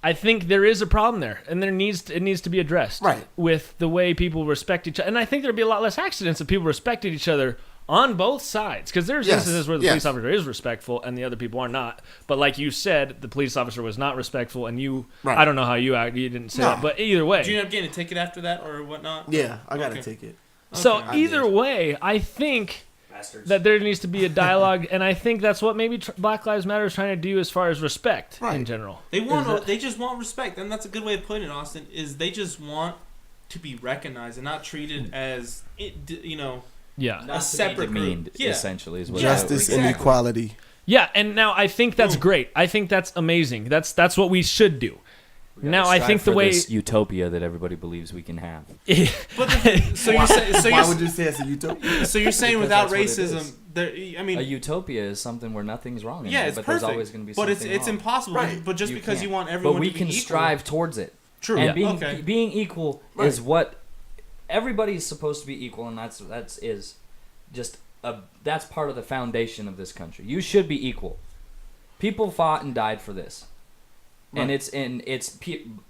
I think there is a problem there, and it needs to be addressed with the way people respect each other. And I think there'd be a lot less accidents if people respected each other on both sides, because there's instances where the police officer is respectful and the other people are not. But like you said, the police officer was not respectful, and you, I don't know how you act. You didn't say that, but either way, did you end up getting a ticket after that or whatnot? Yeah, I got a ticket. So either way, I think that there needs to be a dialogue, and I think that's what maybe Black Lives Matter is trying to do as far as respect in general. They just want respect, and that's a good way of putting it, Austin. Is they just want to be recognized and not treated as a separate group. Essentially, is what justice and equality. Yeah, and now I think that's great. I think that's amazing. That's what we should do. Now I think the way this utopia that everybody believes we can have. Why would you say it's a utopia? So you're saying without racism, a utopia is something where nothing's wrong. Yeah, it's but perfect. There's always going to be something wrong. But it's impossible. Right. But just because you want everyone, but we to be can equal. strive towards it. True. And being equal is what everybody's supposed to be equal, and that's part of the foundation of this country. You should be equal. People fought and died for this. And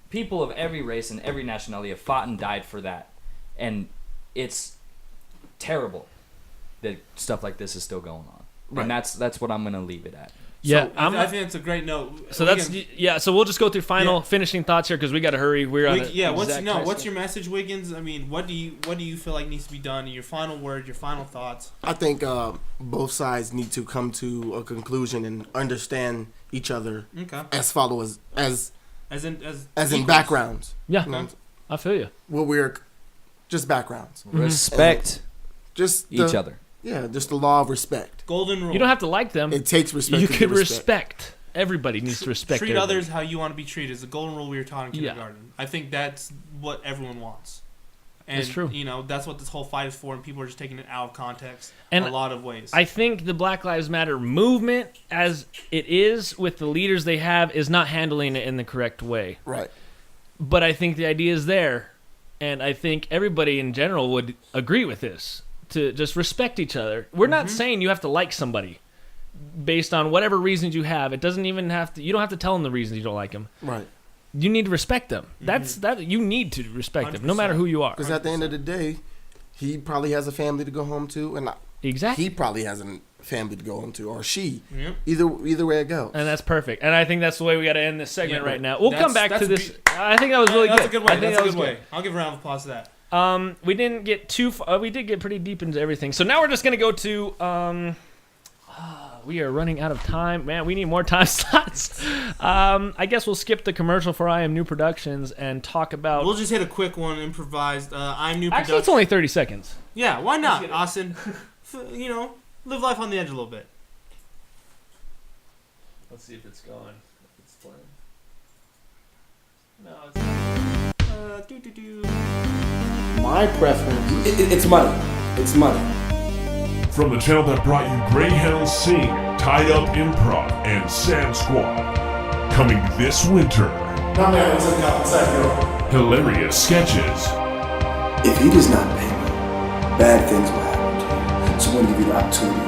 people of every race and every nationality have fought and died for that, and it's terrible that stuff like this is still going on. And that's what I'm gonna leave it at. Yeah, so I think it's a great note. So So we'll just go through finishing thoughts here because we got to hurry. What's your message, Wiggins? I mean, what do you feel like needs to be done? Your final word, your final thoughts. I think both sides need to come to a conclusion and understand each other as followers, as in backgrounds. Yeah, you know? I feel you. Well, we're just backgrounds. Respect just each other. Yeah, just the law of respect. Golden rule. You don't have to like them. It takes respect. You can respect Everybody needs to respect Treat everybody. others how you want to be treated. It's the golden rule we were taught in kindergarten. I think that's what everyone wants. And, That's true. You know, that's what this whole fight is for, and people are just taking it out of context And in a lot of ways. I think the Black Lives Matter movement, as it is with the leaders they have, is not handling it in the correct way. Right. But I think the idea is there, and I think everybody in general would agree with this, to just respect each other. We're not saying you have to like somebody based on whatever reasons you have. It doesn't even have to. You don't have to tell them the reasons you don't like them. Right. You need to respect them. You need to respect them, no matter who you are. Because at the end of the day, he probably has a family to go home to, and Exactly. he probably has a family to go home to, or she. Yep. Either way it goes. And that's perfect. And I think that's the way we got to end this segment Yeah, right now. We'll come back to that's this. I think that was really That's good. a good way. I think That's a that was good way. I'll give a round of applause to that. We didn't get too far. We did get pretty deep into everything. So now we're just going to go to... we are running out of time. Man, we need more time slots. I guess we'll skip the commercial for I Am New Productions and talk about... We'll just hit a quick one, improvised. I'm New Actually, Productions. it's only 30 seconds. Yeah, why not, Austin? You know, live life on the edge a little bit. Let's see if it's going. It's playing. No, it's My preference. It's money. It's money. From the channel that brought you Greyhound Sing, Tied Up Improv, and Sam Squad. Coming this winter, hilarious sketches, If he does not pay me, bad things will happen to you. So I'm going to give you the opportunity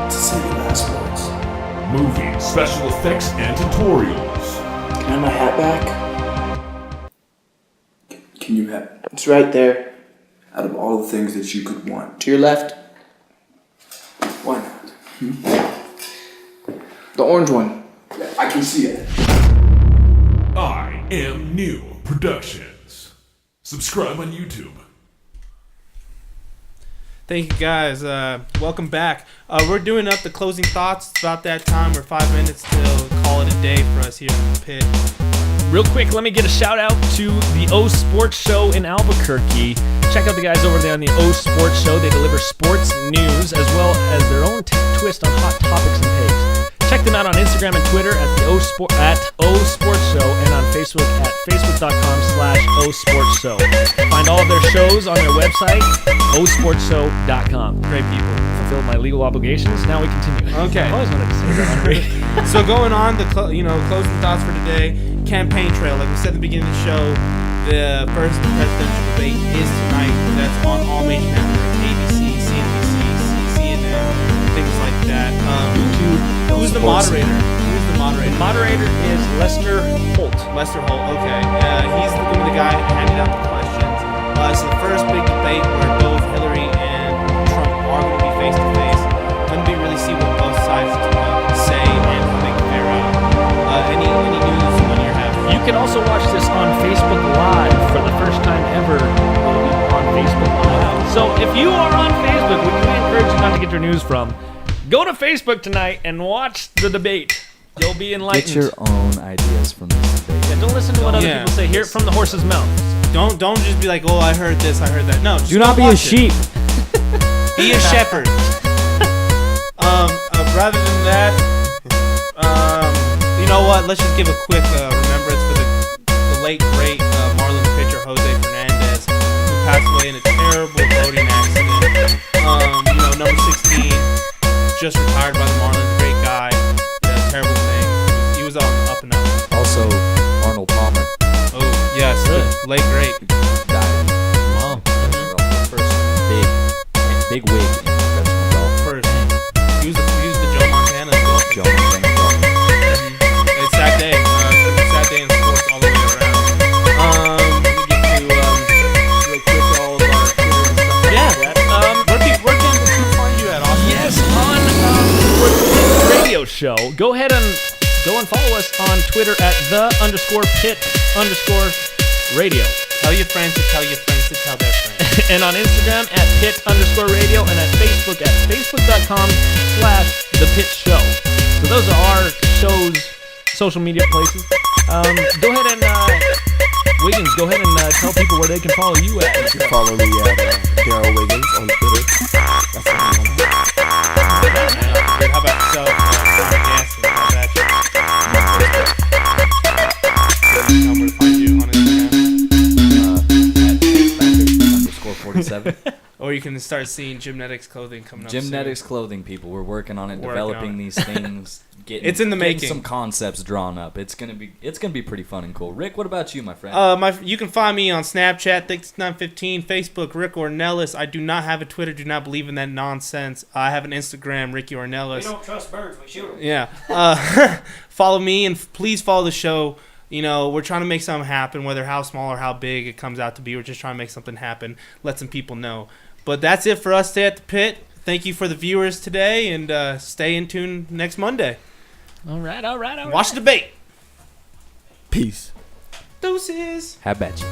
to say your last words. movies, special effects, and tutorials. Can I have my hat back? Can you have... It's right there. Out of all the things that you could want. To your left. Why not? The orange one. Yeah, I can see it. I Am New Productions. Subscribe on YouTube. Thank you, guys. Welcome back. We're doing up the closing thoughts. It's about that time. We're 5 minutes till call it a day for us here in the pit. Real quick, let me get a shout out to the O Sports Show in Albuquerque. Check out the guys over there on the O Sports Show. They deliver sports news as well as their own twist on hot topics and takes. Check them out on Instagram and Twitter at O Sports Show and on Facebook at facebook.com/O Sports Show. Find all of their shows on their website, osportshow.com. Great people. Fulfilled my legal obligations. Now we continue. Okay. I always wanted to say that on radio. So going on, the closing thoughts for today. Campaign trail. Like we said at the beginning of the show, the first presidential debate is tonight. That's on all major networks, ABC, CNBC, CNN, things like that. Who's the moderator? Who's the moderator? The moderator is Lester Holt. Lester Holt. Okay. He's going to be the guy handing out the questions. It's the first big debate where both Hillary and Trump are going to be face to face. Going to be really see what both sides say and how they compare out. Any news on your half? You can also watch this on Facebook Live for the first time ever. It'll be on Facebook Live. So if you are on Facebook, which we encourage you not to get your news from, go to Facebook tonight and watch the debate. You'll be enlightened. Get your own ideas from this debate. Yeah, don't listen to what other Yeah. people say. Hear it from the horse's mouth. Don't just be like, oh, I heard this, I heard that. No, just Do go not be a watch it. sheep. Be a shepherd. Rather than that, you know what? Let's just give a quick remembrance for the late great Marlins pitcher Jose Fernandez, who passed away in a terrible boating accident. Number 16, just retired by the Marlins. Great guy. Yeah, terrible thing. He was on the up and up. Also, Arnold Palmer Oh yes, the late great. died. Wow. First big wig in professional golf. First, he was the Joe Montana as well. Joe Montana golf. It's sad day. Sad day in sports all the way around. We get to real quick all of our Twitter and stuff. Yeah. Where can people find you at, Austin? Yes, on the Pit Radio Show. Go ahead and follow us on Twitter at @the_Pit_Radio. Tell your friends to tell your friends to tell their friends. And on Instagram at Pit_Radio and at Facebook at Facebook.com/ThePitShow. So those are our show's social media places. Go ahead and Wiggins, go ahead and tell people where they can follow you at. You can follow me at Daryl Wiggins on Twitter. That's all I want. How about yourself? Yes, how about you? you can start seeing Gymnetics clothing coming up. Gymnetics clothing people. We're working on it, Working developing on it. these things. It's in the getting making. some concepts drawn up. It's gonna be pretty fun and cool. Rick, what about you, my friend? You can find me on Snapchat, Think915, Facebook, Rick Ornelas. I do not have a Twitter. Do not believe in that nonsense. I have an Instagram, Ricky Ornelas. We don't trust birds. We shoot them. Yeah. Follow me and please follow the show. You know, we're trying to make something happen, whether how small or how big it comes out to be. We're just trying to make something happen, let some people know. But that's it for us today at the pit. Thank you for the viewers today, and stay in tune next Monday. All right. Watch the debate. Peace. Deuces. How about you?